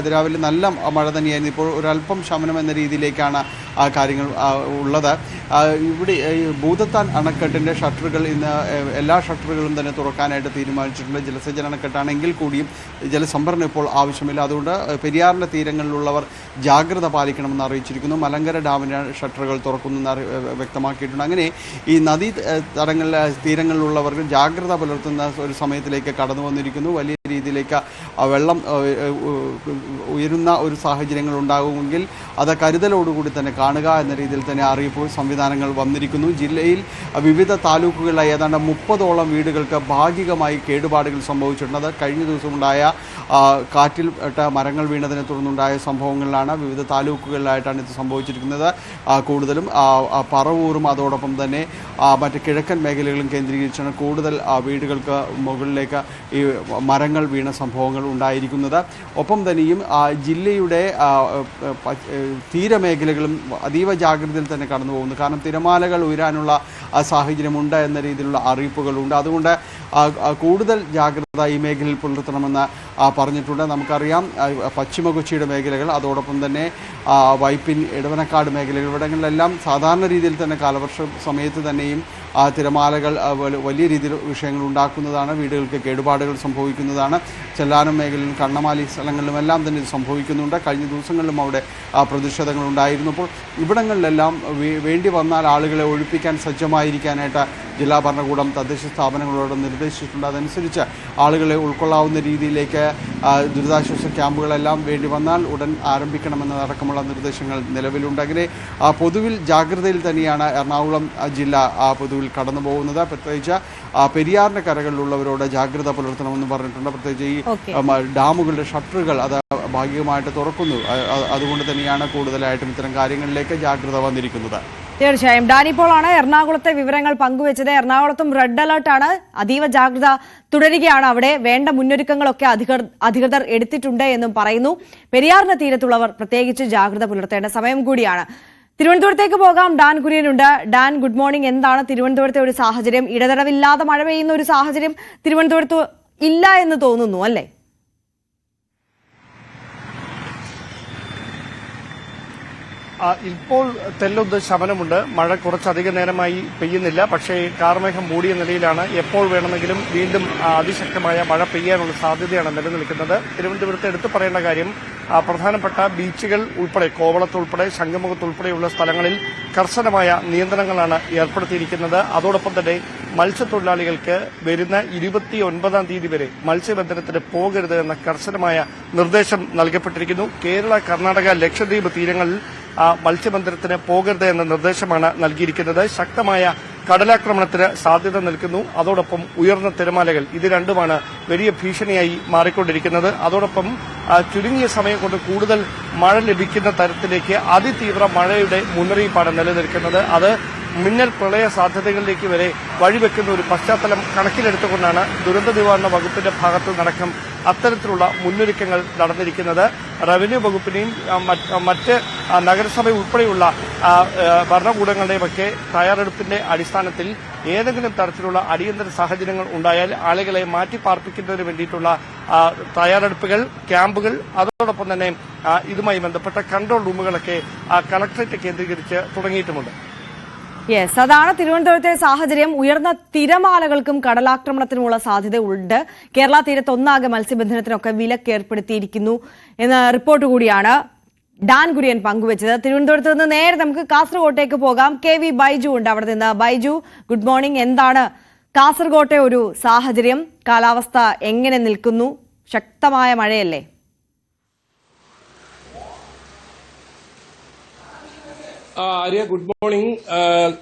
അതിരാവിലെ നല്ല മഴ തന്നെയായിരുന്നു. ഇപ്പോൾ ഒരല്പം ശമനം എന്ന രീതിയിലേക്കാണ് കാര്യങ്ങൾ ഉള്ളത്. ഇവിടെ ഈ ഭൂതത്താൻ അണക്കെട്ടിൻ്റെ ഷട്ടറുകൾ ഇന്ന് എല്ലാ ഷട്ടറുകളും തന്നെ തുറക്കാനായിട്ട് തീരുമാനിച്ചിട്ടുണ്ട്. ജലസേചന അണക്കെട്ടാണെങ്കിൽ കൂടിയും ജലസംഭരണം ഇപ്പോൾ ആവശ്യമില്ല. അതുകൊണ്ട് പെരിയാറിൻ്റെ തീരങ്ങളിലുള്ളവർ ജാഗ്രത പാലിക്കണമെന്ന് അറിയിച്ചിരിക്കുന്നു. മലങ്കര ഡാമിൻ്റെ ഷട്ടറുകൾ തുറക്കുമെന്ന് വ്യക്തമാക്കിയിട്ടുണ്ട്. അങ്ങനെ ഈ നദീ തീരങ്ങളിലുള്ളവർക്ക് ജാഗ്രത പുലർത്തുന്ന ഒരു സമയത്തിലേക്ക് കടന്നു വന്നിരിക്കുന്നു. വലിയ രീതിയിലേക്ക് വെള്ളം ഉയരുന്ന ഒരു സാഹചര്യങ്ങൾ ഉണ്ടാകുമെങ്കിൽ അത് കരുതലോടുകൂടി തന്നെ കാണുക എന്ന രീതിയിൽ തന്നെ അറിയിപ്പ് സംവിധാനങ്ങൾ വന്നിരിക്കുന്നു. ജില്ലയിൽ വിവിധ താലൂക്കുകളിലായി ഏതാണ്ട് 30ഓളം വീടുകൾക്ക് ഭാഗികമായി കേടുപാടുകൾ സംഭവിച്ചിട്ടുണ്ട്. അത് കഴിഞ്ഞ ദിവസമുണ്ടായ കാറ്റിൽ മരങ്ങൾ വീണതിനെ തുടർന്നുണ്ടായ സംഭവങ്ങളിലാണ്. വിവിധ താലൂക്കുകളിലായിട്ടാണ് ഇത് സംഭവിച്ചിരിക്കുന്നത്. കൂടുതലും പറവൂരും അതോടൊപ്പം തന്നെ മറ്റ് കിഴക്കൻ മേഖലകളും കേന്ദ്രീകരിച്ചാണ് കൂടുതൽ വീടുകൾക്ക് മുകളിലേക്ക് ഈ മരങ്ങൾ വീണ സംഭവങ്ങൾ ഉണ്ടായിരിക്കുന്നത്. ഒപ്പം തന്നെയും ജില്ലയുടെ തീരമേഖലകളും അതീവ ജാഗ്രതയിൽ തന്നെ കടന്നു പോകുന്നു. കാരണം തിരമാലകൾ ഉയരാനുള്ള സാഹചര്യമുണ്ട് എന്ന രീതിയിലുള്ള അറിയിപ്പുകളുണ്ട്. അതുകൊണ്ട് കൂടുതൽ ജാഗ്രത ഈ മേഖലയിൽ പുലർത്തണമെന്ന് പറഞ്ഞിട്ടുണ്ട്. നമുക്കറിയാം പശ്ചിമ കൊച്ചിയുടെ മേഖലകൾ, അതോടൊപ്പം തന്നെ വൈപ്പിൻ, ഇടവനക്കാട് മേഖലകൾ, ഇവിടങ്ങളിലെല്ലാം സാധാരണ രീതിയിൽ തന്നെ കാലവർഷ സമയത്ത് തന്നെയും തിരമാലകൾ വലിയ രീതിയിൽ വിഷയങ്ങൾ ഉണ്ടാക്കുന്നതാണ്. വീടുകൾക്ക് കേടുപാടുകൾ സംഭവിക്കുന്നതാണ്. ചെല്ലാനം മേഖലയിലും കണ്ണമാലി സ്ഥലങ്ങളിലുമെല്ലാം തന്നെ ഇത് സംഭവിക്കുന്നുണ്ട്. കഴിഞ്ഞ ദിവസങ്ങളിലും അവിടെ പ്രതിഷേധങ്ങൾ ഉണ്ടായിരുന്നു. അപ്പോൾ ഇവിടങ്ങളിലെല്ലാം വേണ്ടി വന്നാൽ ആളുകളെ ഒഴിപ്പിക്കാൻ സജ്ജമായിരിക്കാനായിട്ട് ജില്ലാ ഭരണകൂടം തദ്ദേശ സ്ഥാപനങ്ങളോട് നിർദ്ദേശിച്ചിട്ടുണ്ട്. അതനുസരിച്ച് ആളുകളെ ഉൾക്കൊള്ളാവുന്ന രീതിയിലേക്ക് ദുരിതാശ്വാസ ക്യാമ്പുകളെല്ലാം വേണ്ടി വന്നാൽ ഉടൻ ആരംഭിക്കണമെന്നതടക്കമുള്ള നിർദ്ദേശങ്ങൾ നിലവിലുണ്ട്. അങ്ങനെ പൊതുവിൽ ജാഗ്രതയിൽ തന്നെയാണ് എറണാകുളം ജില്ല പൊതുവിൽ കടന്നു പോകുന്നത്. പ്രത്യേകിച്ച് പെരിയാറിന്റെ കരകളിലുള്ളവരോട് ജാഗ്രത പുലർത്തണമെന്ന് പറഞ്ഞിട്ടുണ്ട്. പ്രത്യേകിച്ച് ഈ ഡാമുകളുടെ ഷട്ടറുകൾ അത് ഭാഗികമായിട്ട് തുറക്കുന്നു. അതുകൊണ്ട് തന്നെയാണ് കൂടുതലായിട്ടും ഇത്തരം കാര്യങ്ങളിലേക്ക് ജാഗ്രത വന്നിരിക്കുന്നത്. തീർച്ചയായും ഡാനി പോളാണ് എറണാകുളത്തെ വിവരങ്ങൾ പങ്കുവച്ചത്. എറണാകുളത്തും റെഡ് അലർട്ടാണ്. അതീവ ജാഗ്രത തുടരുകയാണ്. അവിടെ വേണ്ട മുന്നൊരുക്കങ്ങളൊക്കെ അധികൃതർ എടുത്തിട്ടുണ്ട് എന്നും പറയുന്നു. പെരിയാറിന്റെ തീരത്തുള്ളവർ പ്രത്യേകിച്ച് ജാഗ്രത പുലർത്തേണ്ട സമയം കൂടിയാണ്. തിരുവനന്തപുരത്തേക്ക് പോകാം. ഡാൻ കുര്യനുണ്ട്. Dan, good morning. എന്താണ് തിരുവനന്തപുരത്തെ ഒരു സാഹചര്യം? ഇടതടവില്ലാതെ മഴ പെയ്യുന്ന ഒരു സാഹചര്യം തിരുവനന്തപുരത്ത് ഇല്ല എന്ന് തോന്നുന്നു, അല്ലേ? ഇപ്പോൾ തെല്ലൊന്ന് ശമനമുണ്ട്. മഴ കുറച്ചധികം നേരമായി പെയ്യുന്നില്ല. പക്ഷേ കാർമേഘം മൂടിയ നിലയിലാണ്. എപ്പോൾ വേണമെങ്കിലും വീണ്ടും അതിശക്തമായ മഴ പെയ്യാനുള്ള സാധ്യതയാണ് നിലനിൽക്കുന്നത്. തിരുവനന്തപുരത്ത് എടുത്തു പറയേണ്ട കാര്യം, പ്രധാനപ്പെട്ട ബീച്ചുകൾ ഉൾപ്പെടെ, കോവളത്തുൾപ്പെടെ, ശംഖുമുഖത്തുൾപ്പെടെയുള്ള സ്ഥലങ്ങളിൽ കർശനമായ നിയന്ത്രണങ്ങളാണ് ഏർപ്പെടുത്തിയിരിക്കുന്നത്. അതോടൊപ്പം തന്നെ മത്സ്യത്തൊഴിലാളികൾക്ക് വരുന്ന 29-ാം തീയതി വരെ മത്സ്യബന്ധനത്തിന് പോകരുത് എന്ന കർശനമായ നിർദ്ദേശം നൽകപ്പെട്ടിരിക്കുന്നു. കേരള, കർണാടക, ലക്ഷദ്വീപ് തീരങ്ങളിൽ മത്സ്യബന്ധനത്തിന് പോകരുത് എന്ന നിർദ്ദേശമാണ് നൽകിയിരിക്കുന്നത്. ശക്തമായ കടലാക്രമണത്തിന് സാധ്യത നിൽക്കുന്നു. അതോടൊപ്പം ഉയർന്ന തിരമാലകൾ, ഇത് രണ്ടുമാണ് വലിയ ഭീഷണിയായി മാറിക്കൊണ്ടിരിക്കുന്നത്. അതോടൊപ്പം ചുരുങ്ങിയ സമയം കൊണ്ട് കൂടുതൽ മഴ ലഭിക്കുന്ന തരത്തിലേക്ക് അതിതീവ്ര മഴയുടെ മുന്നറിയിപ്പാണ് നിലനിൽക്കുന്നത്. അത് മിന്നൽ പ്രളയ സാധ്യതകളിലേക്ക് വരെ വഴിവെക്കുന്ന ഒരു പശ്ചാത്തലം കണക്കിലെടുത്തുകൊണ്ടാണ് ദുരന്ത നിവാരണ വകുപ്പിന്റെ ഭാഗത്തു നിന്നടക്കം അത്തരത്തിലുള്ള മുന്നൊരുക്കങ്ങൾ നടന്നിരിക്കുന്നത്. റവന്യൂ വകുപ്പിനെയും മറ്റ് നഗരസഭ ഉൾപ്പെടെയുള്ള ഭരണകൂടങ്ങളുടെയുമൊക്കെ തയ്യാറെടുപ്പിന്റെ അടിസ്ഥാനത്തിൽ ഏതെങ്കിലും തരത്തിലുള്ള അടിയന്തര സാഹചര്യങ്ങൾ ഉണ്ടായാൽ ആളുകളെ മാറ്റിപ്പാർപ്പിക്കുന്നതിന് വേണ്ടിയിട്ടുള്ള തയ്യാറെടുപ്പുകൾ, ക്യാമ്പുകൾ, അതോടൊപ്പം തന്നെ ഇതുമായി ബന്ധപ്പെട്ട കൺട്രോൾ റൂമുകളൊക്കെ കളക്ടറേറ്റ് കേന്ദ്രീകരിച്ച് തുടങ്ങിയിട്ടുമുണ്ട്. യെസ്, അതാണ് തിരുവനന്തപുരത്തെ സാഹചര്യം. ഉയർന്ന തിരമാലകൾക്കും കടലാക്രമണത്തിനുമുള്ള സാധ്യത ഉണ്ട്. കേരള തീരത്ത് ഒന്നാകെ മത്സ്യബന്ധനത്തിനൊക്കെ വിലക്ക് ഏർപ്പെടുത്തിയിരിക്കുന്നു എന്ന റിപ്പോർട്ട് കൂടിയാണ്. ഡാൻ കുര്യൻ പങ്കുവച്ചത്. തിരുവനന്തപുരത്ത് നിന്ന് നേരെ നമുക്ക് കാസർഗോട്ടേക്ക് പോകാം. KV ബൈജു ഉണ്ട് അവിടെ നിന്ന്. Baiju, good morning. എന്താണ് കാസർഗോട്ടെ ഒരു സാഹചര്യം? കാലാവസ്ഥ എങ്ങനെ നിൽക്കുന്നു? ശക്തമായ മഴയല്ലേ? Arya, good morning.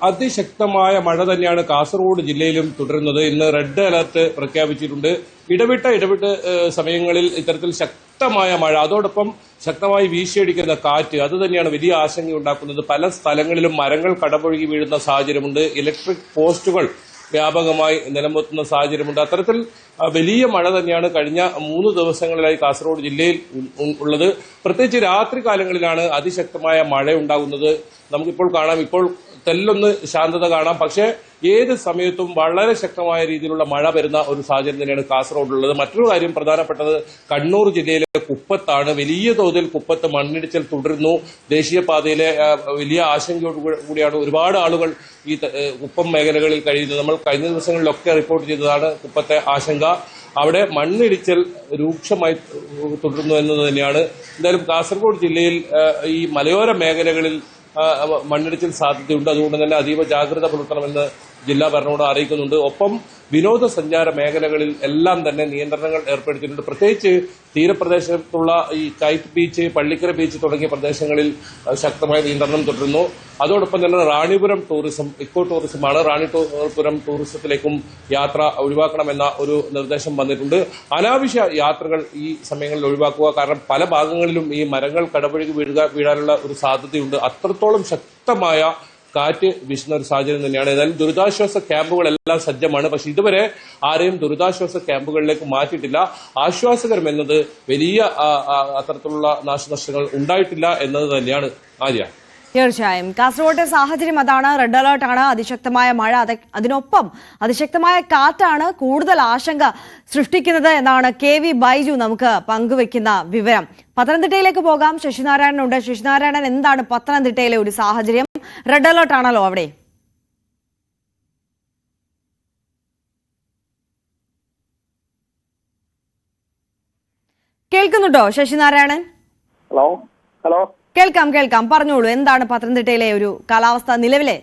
അതിശക്തമായ മഴ തന്നെയാണ് കാസർഗോഡ് ജില്ലയിലും തുടരുന്നത്. ഇന്ന് റെഡ് അലർട്ട് പ്രഖ്യാപിച്ചിട്ടുണ്ട്. ഇടവിട്ട് സമയങ്ങളിൽ ഇത്തരത്തിൽ ശക്തമായ മഴ, അതോടൊപ്പം ശക്തമായി വീശിയടിക്കുന്ന കാറ്റ്, അത് തന്നെയാണ് വലിയ ആശങ്കയുണ്ടാക്കുന്നത്. പല സ്ഥലങ്ങളിലും മരങ്ങൾ കടപുഴകി വീഴുന്ന സാഹചര്യമുണ്ട്. ഇലക്ട്രിക് പോസ്റ്റുകൾ വ്യാപകമായി നിലംപൊത്തുന്ന സാഹചര്യമുണ്ട്. അത്തരത്തിൽ വലിയ മഴ തന്നെയാണ് കഴിഞ്ഞ 3 ദിവസങ്ങളിലായി കാസർഗോഡ് ജില്ലയിൽ ഉള്ളത്. പ്രത്യേകിച്ച് രാത്രി കാലങ്ങളിലാണ് അതിശക്തമായ മഴ ഉണ്ടാകുന്നത്. നമുക്കിപ്പോൾ കാണാം, ഇപ്പോൾ തെല്ലൊന്ന് ശാന്തത കാണാം. പക്ഷേ ഏത് സമയത്തും വളരെ ശക്തമായ രീതിയിലുള്ള മഴ വരുന്ന ഒരു സാഹചര്യം തന്നെയാണ് കാസർഗോഡിലുള്ളത്. മറ്റൊരു കാര്യം പ്രധാനപ്പെട്ടത് കണ്ണൂർ ജില്ലയിലെ കുപ്പത്താണ്. വലിയ തോതിൽ കുപ്പത്ത് മണ്ണിടിച്ചിൽ തുടരുന്നു. ദേശീയപാതയിലെ വലിയ ആശങ്കയോട് കൂടിയാണ് ഒരുപാട് ആളുകൾ ഈ കുപ്പം മേഖലകളിൽ കഴിയുന്നത്. നമ്മൾ കഴിഞ്ഞ ദിവസങ്ങളിലൊക്കെ റിപ്പോർട്ട് ചെയ്തതാണ് കുപ്പത്തെ ആശങ്ക. അവിടെ മണ്ണിടിച്ചിൽ രൂക്ഷമായി തുടരുന്നു എന്നത് തന്നെയാണ്. എന്തായാലും കാസർഗോഡ് ജില്ലയിൽ ഈ മലയോര മേഖലകളിൽ മണ്ണിടിച്ചിൽ സാധ്യതയുണ്ട്. അതുകൊണ്ട് തന്നെ അതീവ ജാഗ്രത പുലർത്തണമെന്ന് ജില്ലാ ഭരണകൂടം അറിയിക്കുന്നുണ്ട്. ഒപ്പം വിനോദസഞ്ചാര മേഖലകളിൽ എല്ലാം തന്നെ നിയന്ത്രണങ്ങൾ ഏർപ്പെടുത്തിയിട്ടുണ്ട്. പ്രത്യേകിച്ച് തീരപ്രദേശത്തുള്ള ഈ കൈറ്റ് ബീച്ച്, പള്ളിക്കര ബീച്ച് തുടങ്ങിയ പ്രദേശങ്ങളിൽ ശക്തമായ നിയന്ത്രണം തുടരുന്നു. അതോടൊപ്പം തന്നെ റാണിപുരം ടൂറിസം, ഇക്കോ ടൂറിസമാണ്. റാണിപുരം ടൂറിസത്തിലേക്കും യാത്ര ഒഴിവാക്കണമെന്ന ഒരു നിർദ്ദേശം വന്നിട്ടുണ്ട്. അനാവശ്യ യാത്രകൾ ഈ സമയങ്ങളിൽ ഒഴിവാക്കുക. കാരണം പല ഭാഗങ്ങളിലും ഈ മരങ്ങൾ കടപുഴകി വീഴാനുള്ള ഒരു സാധ്യതയുണ്ട്. അത്രത്തോളം ശക്തമായ കാറ്റ് വീശുന്ന ഒരു സാഹചര്യം തന്നെയാണ്. ഏതായാലും ദുരിതാശ്വാസ ക്യാമ്പുകളെല്ലാം സജ്ജമാണ്. പക്ഷെ ഇതുവരെ ആരെയും ദുരിതാശ്വാസ ക്യാമ്പുകളിലേക്ക് മാറ്റിയിട്ടില്ല. ആശ്വാസകരമെന്നത് വലിയ അത്തരത്തിലുള്ള നാശനഷ്ടങ്ങൾ ഉണ്ടായിട്ടില്ല എന്നത് തന്നെയാണ്. ആര്യ, തീർച്ചയായും കാസർഗോട്ടെ സാഹചര്യം അതാണ്. റെഡ് അലേർട്ടാണ്, അതിശക്തമായ മഴ, അതിനൊപ്പം അതിശക്തമായ കാറ്റാണ് കൂടുതൽ ആശങ്ക സൃഷ്ടിക്കുന്നത് എന്നാണ് KV ബൈജു നമുക്ക് പങ്കുവെക്കുന്ന വിവരം. പത്തനംതിട്ടയിലേക്ക് പോകാം. ശശിനാരായണൻ ഉണ്ട്. ശശിനാരായണൻ, എന്താണ് പത്തനംതിട്ടയിലെ ഒരു സാഹചര്യം? റെഡ് അലേർട്ട് ആണല്ലോ അവിടെ. കേൾക്കുന്നുണ്ടോ ശശിനാരായണൻ? ഹലോ കേൾക്കാം. പറഞ്ഞോളൂ, എന്താണ് പത്തനംതിട്ടയിലെ ഒരു കാലാവസ്ഥ നിലവിലെ?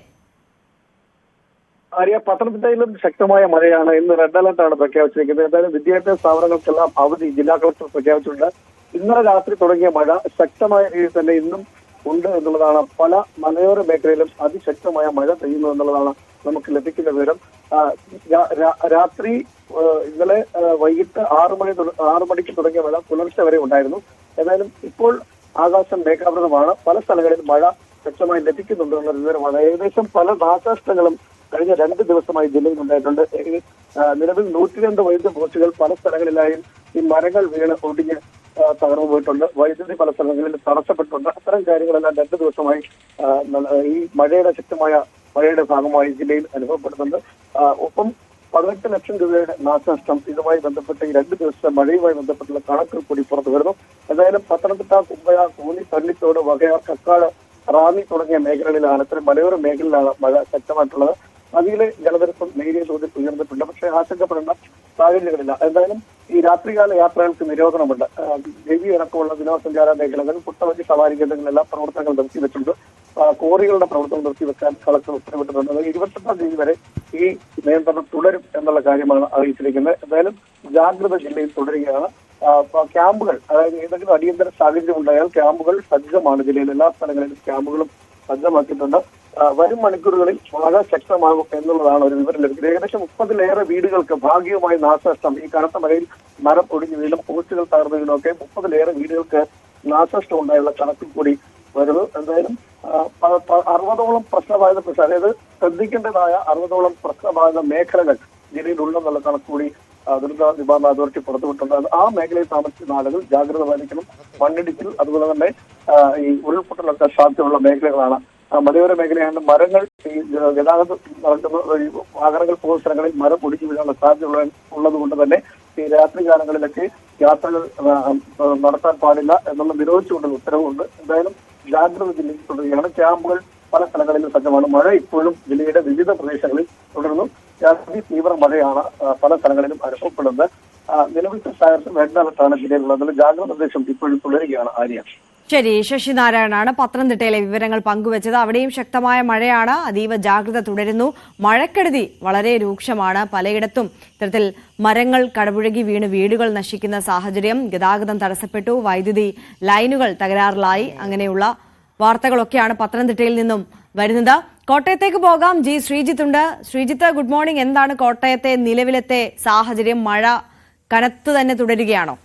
ആര്യ, പത്തനംതിട്ടയിലും ശക്തമായ മഴയാണ്. ഇന്ന് റെഡ് അലർട്ടാണ് പ്രഖ്യാപിച്ചിരിക്കുന്നത്. എന്തായാലും വിദ്യാഭ്യാസ സ്ഥാപനങ്ങൾക്കെല്ലാം അവധി ജില്ലാ കളക്ടർ പ്രഖ്യാപിച്ചിട്ടുണ്ട്. ഇന്നലെ രാത്രി തുടങ്ങിയ മഴ ശക്തമായ രീതിയിൽ തന്നെ ഇന്നും ഉണ്ട് എന്നുള്ളതാണ്. പല മലയോര മേഖലയിലും അതിശക്തമായ മഴ പെയ്യുന്നു എന്നുള്ളതാണ് നമുക്ക് ലഭിക്കുന്ന വിവരം. രാത്രി ഇന്നലെ വൈകിട്ട് 6 മണിക്ക് തുടങ്ങിയ മഴ പുലർച്ചെ വരെ ഉണ്ടായിരുന്നു. ഏതായാലും ഇപ്പോൾ ആകാശം മേഘാവൃതമാണ്. പല സ്ഥലങ്ങളിൽ മഴ ശക്തമായി ലഭിക്കുന്നുണ്ട് എന്നുള്ള വിവരമാണ്. ഏകദേശം പല നാശനഷ്ടങ്ങളും കഴിഞ്ഞ 2 ദിവസമായി ജില്ലയിൽ ഉണ്ടായിട്ടുണ്ട്. നിലവിൽ 102 വൈദ്യുത പോസ്റ്റുകൾ പല സ്ഥലങ്ങളിലായും ഈ മരങ്ങൾ വീണ് ഒടിഞ്ഞ് തകർന്നു പോയിട്ടുണ്ട്. വൈദ്യുതി പല സ്ഥലങ്ങളിൽ തടസ്സപ്പെട്ടുണ്ട്. അത്തരം കാര്യങ്ങളെല്ലാം 2 ദിവസമായി ഈ ശക്തമായ മഴയുടെ ഭാഗമായി ജില്ലയിൽ അനുഭവപ്പെടുന്നുണ്ട്. ഒപ്പം 18 ലക്ഷം രൂപയുടെ നാശനഷ്ടം ഇതുമായി ബന്ധപ്പെട്ട് ഈ 2 ദിവസത്തെ മഴയുമായി ബന്ധപ്പെട്ടുള്ള കണക്കുകൾ കൂടി പുറത്തു വരുന്നു. എന്തായാലും പത്തനംതിട്ട, കുമ്പഴ, കോന്നി, പള്ളിത്തോട്, വകയാർ, കക്കാട്, റാന്നി തുടങ്ങിയ മേഖലകളിലാണ്, ഇത്തരം മലയോര മേഖലയിലാണ് മഴ ശക്തമായിട്ടുള്ളത്. നദിയിലെ ജലനിരപ്പും നേരിയ തോതിൽ ഉയർന്നിട്ടുണ്ട്. പക്ഷേ ആശങ്കപ്പെടേണ്ട സാഹചര്യങ്ങളില്ല. എന്തായാലും ഈ രാത്രികാല യാത്രകൾക്ക് നിരോധനമുണ്ട്. ദേവി അടക്കമുള്ള വിനോദസഞ്ചാര മേഖലകൾ, പുട്ടവഞ്ചി സവാരി കേന്ദ്രങ്ങളെല്ലാം പ്രവർത്തനങ്ങൾ നിർത്തിവെച്ചിട്ടുണ്ട്. കോറികളുടെ പ്രവർത്തനം നിർത്തിവെക്കാൻ കളക്ടർ ഉത്തരവിട്ടിട്ടുണ്ട്. 28-ാം തീയതി വരെ ഈ നിയന്ത്രണം തുടരും എന്നുള്ള കാര്യമാണ് അറിയിച്ചിരിക്കുന്നത്. എന്തായാലും ജാഗ്രത ജില്ലയിൽ തുടരുകയാണ്. ക്യാമ്പുകൾ, അതായത് ഏതെങ്കിലും അടിയന്തര സാഹചര്യം ഉണ്ടായാൽ ക്യാമ്പുകൾ സജ്ജമാണ്. ജില്ലയിൽ എല്ലാ സ്ഥലങ്ങളിലും ക്യാമ്പുകളും സജ്ജമാക്കിയിട്ടുണ്ട്. വരും മണിക്കൂറുകളിൽ മഴ ശക്തമാകും എന്നുള്ളതാണ് ഒരു വിവരം ലഭിക്കുന്നത്. ഏകദേശം 30-ലേറെ വീടുകൾക്ക് ഭാഗികമായി നാശനഷ്ടം, ഈ കനത്ത മഴയിൽ മരം ഒടിഞ്ഞു വീണും പോസ്റ്റുകൾ തകർന്നു വീണൊക്കെ 30-ലേറെ വീടുകൾക്ക് നാശനഷ്ടം ഉണ്ടായുള്ള കണക്കിൽ കൂടി വരുന്നു. എന്തായാലും 60ഓളം പ്രശ്നബാധിത അതായത് ശ്രദ്ധിക്കേണ്ടതായ 60ഓളം പ്രശ്നബാധിത മേഖലകൾ ജില്ലയിൽ ഉണ്ടെന്നുള്ള കണക്കുകൂടി ദുരന്ത നിവാരണ അതോറിറ്റി പുറത്തുവിട്ടുണ്ട്. ആ മേഖലയിൽ താമസിക്കുന്ന ആളുകൾ ജാഗ്രത പാലിക്കണം. മണ്ണിടിച്ചിൽ, അതുപോലെ തന്നെ ഈ ഉരുൾപൊട്ടലൊക്കെ സാധ്യതയുള്ള മേഖലകളാണ്. മലയോര മേഖലയാണ്. മരങ്ങൾ, ഈ ഗതാഗതം നടക്കുന്ന വാഹനങ്ങൾ പോകുന്ന സ്ഥലങ്ങളിൽ മരം ഒടിഞ്ഞു വീഴാനുള്ള സാധ്യത ഉള്ളത് കൊണ്ട് തന്നെ ഈ രാത്രികാലങ്ങളിലൊക്കെ യാത്രകൾ നടത്താൻ പാടില്ല എന്നുള്ള നിരോധിച്ചുകൊണ്ടുള്ള ഉത്തരവുണ്ട്. എന്തായാലും ജാഗ്രത ജില്ലയിൽ തുടരുകയാണ്. ക്യാമ്പുകൾ പല സ്ഥലങ്ങളിലും സജ്ജമാണ്. മഴ ഇപ്പോഴും ജില്ലയുടെ വിവിധ പ്രദേശങ്ങളിൽ തുടരുന്നു. തീവ്ര മഴയാണ് പല സ്ഥലങ്ങളിലും അനുഭവപ്പെടുന്നത്. നിലവിലത്തെ സാഹചര്യത്തിൽ റെഡ് അലർട്ടാണ് ജില്ലയിലുള്ളത്. ജാഗ്രത നിർദ്ദേശം ഇപ്പോഴും തുടരുകയാണ്. ആര്യ. ശരി, ശശിനാരായണാണ് പത്തനംതിട്ടയിലെ വിവരങ്ങൾ പങ്കുവച്ചത്. അവിടെയും ശക്തമായ മഴയാണ്, അതീവ ജാഗ്രത തുടരുന്നു. മഴക്കെടുതി വളരെ രൂക്ഷമാണ്. പലയിടത്തും ഇത്തരത്തിൽ മരങ്ങൾ കടപുഴകി വീണ് വീടുകൾ നശിക്കുന്ന സാഹചര്യം, ഗതാഗതം തടസ്സപ്പെട്ടു, വൈദ്യുതി ലൈനുകൾ തകരാറിലായി, അങ്ങനെയുള്ള വാർത്തകളൊക്കെയാണ് പത്തനംതിട്ടയിൽ നിന്നും വരുന്നത്. കോട്ടയത്തേക്ക് പോകാം. ജി ശ്രീജിത്ത് ഉണ്ട്. Sreejith, good morning. എന്താണ് കോട്ടയത്തെ നിലവിലത്തെ സാഹചര്യം? മഴ കനത്തു തന്നെ തുടരുകയാണോ?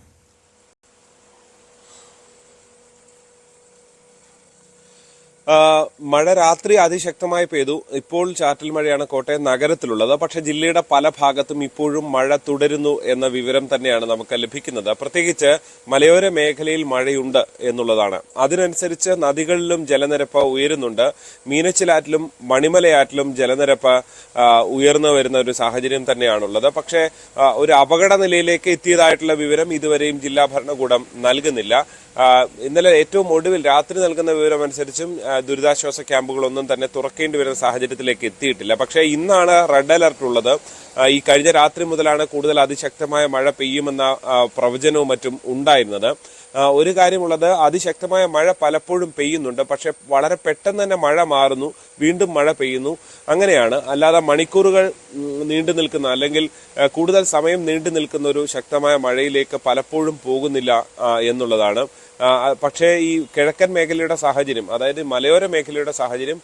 മഴ രാത്രി അതിശക്തമായി പെയ്തു. ഇപ്പോൾ ചാറ്റൽ മഴയാണ് കോട്ടയം നഗരത്തിലുള്ളത്. പക്ഷേ ജില്ലയുടെ പല ഭാഗത്തും ഇപ്പോഴും മഴ തുടരുന്നു എന്ന വിവരം തന്നെയാണ് നമുക്ക് ലഭിക്കുന്നത്. പ്രത്യേകിച്ച് മലയോര മേഖലയിൽ മഴയുണ്ട് എന്നുള്ളതാണ്. അതിനനുസരിച്ച് നദികളിലും ജലനിരപ്പ് ഉയരുന്നുണ്ട്. മീനച്ചിലാറ്റിലും മണിമലയാറ്റിലും ജലനിരപ്പ് ഉയർന്നു വരുന്ന ഒരു സാഹചര്യം തന്നെയാണുള്ളത്. പക്ഷേ ഒരു അപകട നിലയിലേക്ക് എത്തിയതായിട്ടുള്ള വിവരം ഇതുവരെയും ജില്ലാ ഭരണകൂടം നൽകുന്നില്ല. ഇന്നലെ ഏറ്റവും ഒടുവിൽ രാത്രി നൽകുന്ന വിവരം അനുസരിച്ചും ദുരിതാശ്വാസ ക്യാമ്പുകളൊന്നും തന്നെ തുറക്കേണ്ടി വരുന്ന സാഹചര്യത്തിലേക്ക് എത്തിയിട്ടില്ല. പക്ഷേ ഇന്നാണ് റെഡ് അലർട്ട് ഉള്ളത്. ഈ കഴിഞ്ഞ രാത്രി മുതലാണ് കൂടുതൽ അതിശക്തമായ മഴ പെയ്യുമെന്ന പ്രവചനവും മറ്റും ഉണ്ടായിരുന്നത്. ഒരു കാര്യമുള്ളത്, അതിശക്തമായ മഴ പലപ്പോഴും പെയ്യുന്നുണ്ട്. പക്ഷെ വളരെ പെട്ടെന്ന് തന്നെ മഴ മാറുന്നു, വീണ്ടും മഴ പെയ്യുന്നു. അങ്ങനെയാണ്. അല്ലാതെ മണിക്കൂറുകൾ നീണ്ടു നിൽക്കുന്ന അല്ലെങ്കിൽ കൂടുതൽ സമയം നീണ്ടു നിൽക്കുന്ന ഒരു ശക്തമായ മഴയിലേക്ക് പലപ്പോഴും പോകുന്നില്ല എന്നുള്ളതാണ്. പക്ഷേ ഈ കിഴക്കൻ മേഖലയുടെ സാഹചര്യം, അതായത് മലയോര മേഖലയുടെ സാഹചര്യം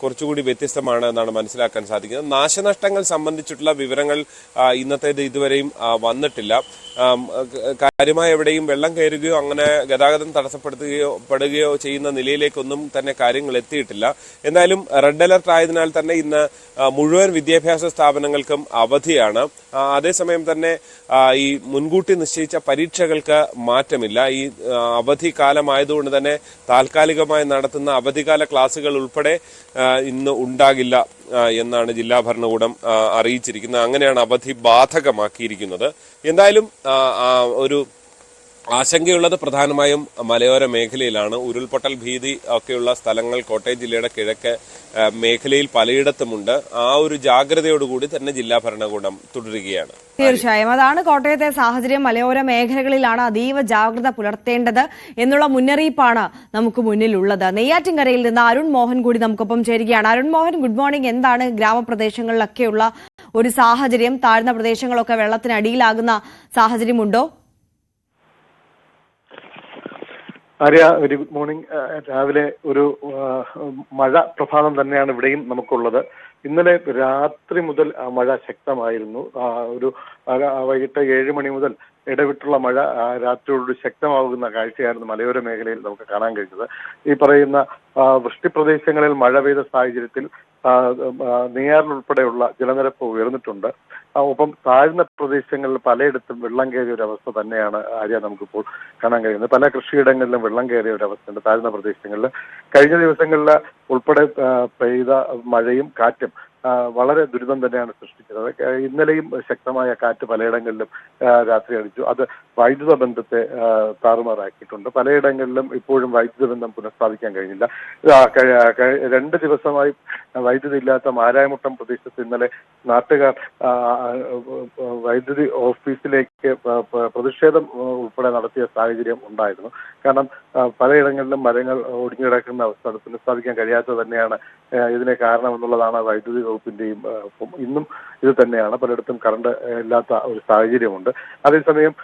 കുറച്ചുകൂടി വ്യത്യസ്തമാണ് എന്നാണ് മനസ്സിലാക്കാൻ സാധിക്കുന്നത്. നാശനഷ്ടങ്ങൾ സംബന്ധിച്ചിട്ടുള്ള വിവരങ്ങൾ ഇന്നത്തേത് ഇതുവരെയും വന്നിട്ടില്ല. കാര്യമായ എവിടെയും വെള്ളം കയറുകയോ അങ്ങനെ ഗതാഗതം തടസ്സപ്പെടുകയോ ചെയ്യുന്ന നിലയിലേക്കൊന്നും തന്നെ കാര്യങ്ങൾ എത്തിയിട്ടില്ല. എന്തായാലും റെഡ് അലർട്ട് ആയതിനാൽ തന്നെ ഇന്ന് മുഴുവൻ വിദ്യാഭ്യാസ സ്ഥാപനങ്ങൾക്കും അവധിയാണ്. അതേസമയം തന്നെ ഈ മുൻകൂട്ടി നിശ്ചയിച്ച പരീക്ഷകൾക്ക് മാറ്റമില്ല. ഈ അവധി കാലമായതുകൊണ്ട് തന്നെ താൽക്കാലികമായി നടത്തുന്ന അവധിക്കാല ക്ലാസുകൾ ഉൾപ്പെടെ ഇന്ന് ഉണ്ടാകില്ല എന്നാണ് ജില്ലാ ഭരണകൂടം അറിയിച്ചിരിക്കുന്നത്. അങ്ങനെയാണ് അവധി ബാധകമാക്കിയിരിക്കുന്നത്. എന്തായാലും ഒരു ആശങ്കയുള്ളത് പ്രധാനമായും മലയോര മേഖലയിലാണ്. ഉരുൾപൊട്ടൽ ഭീതി ഒക്കെയുള്ള സ്ഥലങ്ങൾ കോട്ടയം ജില്ലയുടെ കിഴക്ക് മേഖലയിൽ പലയിടത്തുമുണ്ട്. ആ ഒരു ജാഗ്രതയോടുകൂടി തന്നെ ജില്ലാ ഭരണകൂടം തുടരുകയാണ്. തീർച്ചയായും അതാണ് കോട്ടയത്തെ സാഹചര്യം. മലയോര മേഖലകളിലാണ് അതീവ ജാഗ്രത പുലർത്തേണ്ടത് എന്നുള്ള മുന്നറിയിപ്പാണ് നമുക്ക് മുന്നിലുള്ളത്. നെയ്യാറ്റിൻകരയിൽ നിന്ന് അരുൺ മോഹൻ കൂടി നമുക്കൊപ്പം ചേരുകയാണ്. Arun Mohan, good morning. എന്താണ് ഗ്രാമപ്രദേശങ്ങളിലൊക്കെയുള്ള ഒരു സാഹചര്യം? താഴ്ന്ന പ്രദേശങ്ങളൊക്കെ വെള്ളത്തിനടിയിലാകുന്ന സാഹചര്യമുണ്ടോ? Arya, very good morning. രാവിലെ ഒരു മഴ പ്രഭാതം തന്നെയാണ് ഇവിടെയും നമുക്കുള്ളത്. ഇന്നലെ രാത്രി മുതൽ മഴ ശക്തമായിരുന്നു. ഒരു വൈകിട്ട് 7 മണി മുതൽ ഇടവിട്ടുള്ള മഴ രാത്രിയോട് ശക്തമാകുന്ന കാഴ്ചയായിരുന്നു മലയോര മേഖലയിൽ നമുക്ക് കാണാൻ കഴിഞ്ഞത്. ഈ പറയുന്ന വൃഷ്ടിപ്രദേശങ്ങളിൽ മഴ പെയ്ത സാഹചര്യത്തിൽ നെയ്യാറിലുൾപ്പെടെയുള്ള ജലനിരപ്പ് ഉയർന്നിട്ടുണ്ട്. ഒപ്പം താഴ്ന്ന പ്രദേശങ്ങളിൽ പലയിടത്തും വെള്ളം കയറിയ ഒരു അവസ്ഥ തന്നെയാണ് ആര്യ നമുക്കിപ്പോൾ കാണാൻ കഴിയുന്നത്. പല കൃഷിയിടങ്ങളിലും വെള്ളം കയറിയ ഒരു അവസ്ഥയുണ്ട് താഴ്ന്ന പ്രദേശങ്ങളിൽ. കഴിഞ്ഞ ദിവസങ്ങളിൽ ഉൾപ്പെടെ പെയ്ത മഴയും കാറ്റും വളരെ ദുരിതം തന്നെയാണ് സൃഷ്ടിച്ചത്. ഇന്നലെയും ശക്തമായ കാറ്റ് പലയിടങ്ങളിലും രാത്രി അടിച്ചു. അത് വൈദ്യുത ബന്ധത്തെ താറുമാറാക്കിയിട്ടുണ്ട്. പലയിടങ്ങളിലും ഇപ്പോഴും വൈദ്യുത ബന്ധം പുനഃസ്ഥാപിക്കാൻ കഴിഞ്ഞില്ല. 2 ദിവസമായി വൈദ്യുതി ഇല്ലാത്ത മാരായമുട്ടം പ്രദേശത്ത് ഇന്നലെ നാട്ടുകാർ വൈദ്യുതി ഓഫീസിലേക്ക് പ്രതിഷേധം ഉൾപ്പെടെ നടത്തിയ സാഹചര്യം ഉണ്ടായിരുന്നു. കാരണം പലയിടങ്ങളിലും മരങ്ങൾ ഒടിഞ്ഞു കിടക്കുന്ന അവസ്ഥ പുനഃസ്ഥാപിക്കാൻ കഴിയാത്തത് തന്നെയാണ് ഇതിന് കാരണമെന്നുള്ളതാണ് വൈദ്യുതി വകുപ്പിന്റെയും. ഇന്നും ഇത് തന്നെയാണ്. പലയിടത്തും കറണ്ട് ഇല്ലാത്ത ഒരു സാഹചര്യമുണ്ട്. അതേസമയം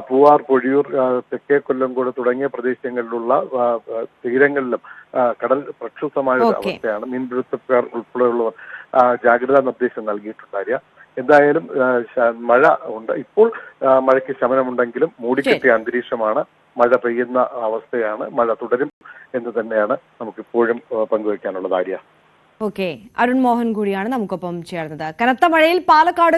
പൂവാർ, പൊഴിയൂർ, തെക്കേ കൊല്ലംകോട് തുടങ്ങിയ പ്രദേശങ്ങളിലുള്ള തീരങ്ങളിലും കടൽ പ്രക്ഷുബ്ധമായ ഒരു അവസ്ഥയാണ്. മീൻപിടുത്തക്കാർ ഉൾപ്പെടെയുള്ളവർ ജാഗ്രതാ നിർദ്ദേശം നൽകിയിട്ടുണ്ടായ. എന്തായാലും മഴ ഉണ്ട്. ഇപ്പോൾ മഴയ്ക്ക് ശമനമുണ്ടെങ്കിലും മൂടിക്കെട്ടിയ അന്തരീക്ഷമാണ്. മഴ പെയ്യുന്ന അവസ്ഥയാണ്. മഴ തുടരും എന്ന് തന്നെയാണ് നമുക്കിപ്പോഴും പങ്കുവയ്ക്കാനുള്ളത്. ആര്യ, ഓക്കെ. അരുൺ മോഹൻ കൂടിയാണ് നമുക്കൊപ്പം ചേർന്നത്. കനത്ത മഴയിൽ പാലക്കാട്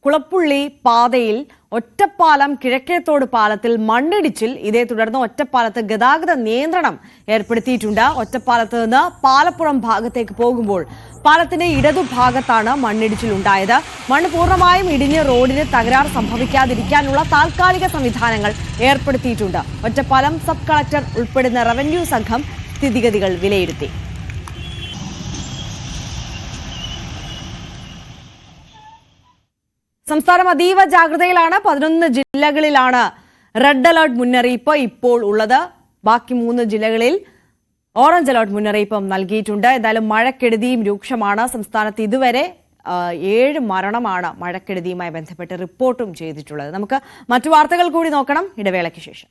കുളപ്പുള്ളി പാതയിൽ ഒറ്റപ്പാലം കിഴക്കേത്തോട് പാലത്തിൽ മണ്ണിടിച്ചിൽ. ഇതേ തുടർന്ന് ഒറ്റപ്പാലത്ത് ഗതാഗത നിയന്ത്രണം ഏർപ്പെടുത്തിയിട്ടുണ്ട്. ഒറ്റപ്പാലത്ത് നിന്ന് പാലപ്പുറം ഭാഗത്തേക്ക് പോകുമ്പോൾ പാലത്തിന്റെ ഇടതുഭാഗത്താണ് മണ്ണിടിച്ചിൽ ഉണ്ടായത്. മണ്ണ് പൂർണ്ണമായും ഇടിഞ്ഞ് റോഡിന് തകരാർ സംഭവിക്കാതിരിക്കാനുള്ള താൽക്കാലിക സംവിധാനങ്ങൾ ഏർപ്പെടുത്തിയിട്ടുണ്ട്. ഒറ്റപ്പാലം സബ് കളക്ടർ ഉൾപ്പെടുന്ന റവന്യൂ സംഘം സ്ഥിതിഗതികൾ വിലയിരുത്തി. സംസ്ഥാനം അതീവ ജാഗ്രതയിലാണ്. 11 ജില്ലകളിലാണ് റെഡ് അലർട്ട് മുന്നറിയിപ്പ് ഇപ്പോൾ ഉള്ളത്. ബാക്കി 3 ജില്ലകളിൽ ഓറഞ്ച് അലർട്ട് മുന്നറിയിപ്പും നൽകിയിട്ടുണ്ട്. എന്തായാലും മഴക്കെടുതിയും രൂക്ഷമാണ്. സംസ്ഥാനത്ത് ഇതുവരെ 7 മരണമാണ് മഴക്കെടുതിയുമായി ബന്ധപ്പെട്ട് റിപ്പോർട്ടും ചെയ്തിട്ടുള്ളത്. നമുക്ക് മറ്റു വാർത്തകൾ കൂടി നോക്കണം ഇടവേളയ്ക്ക് ശേഷം.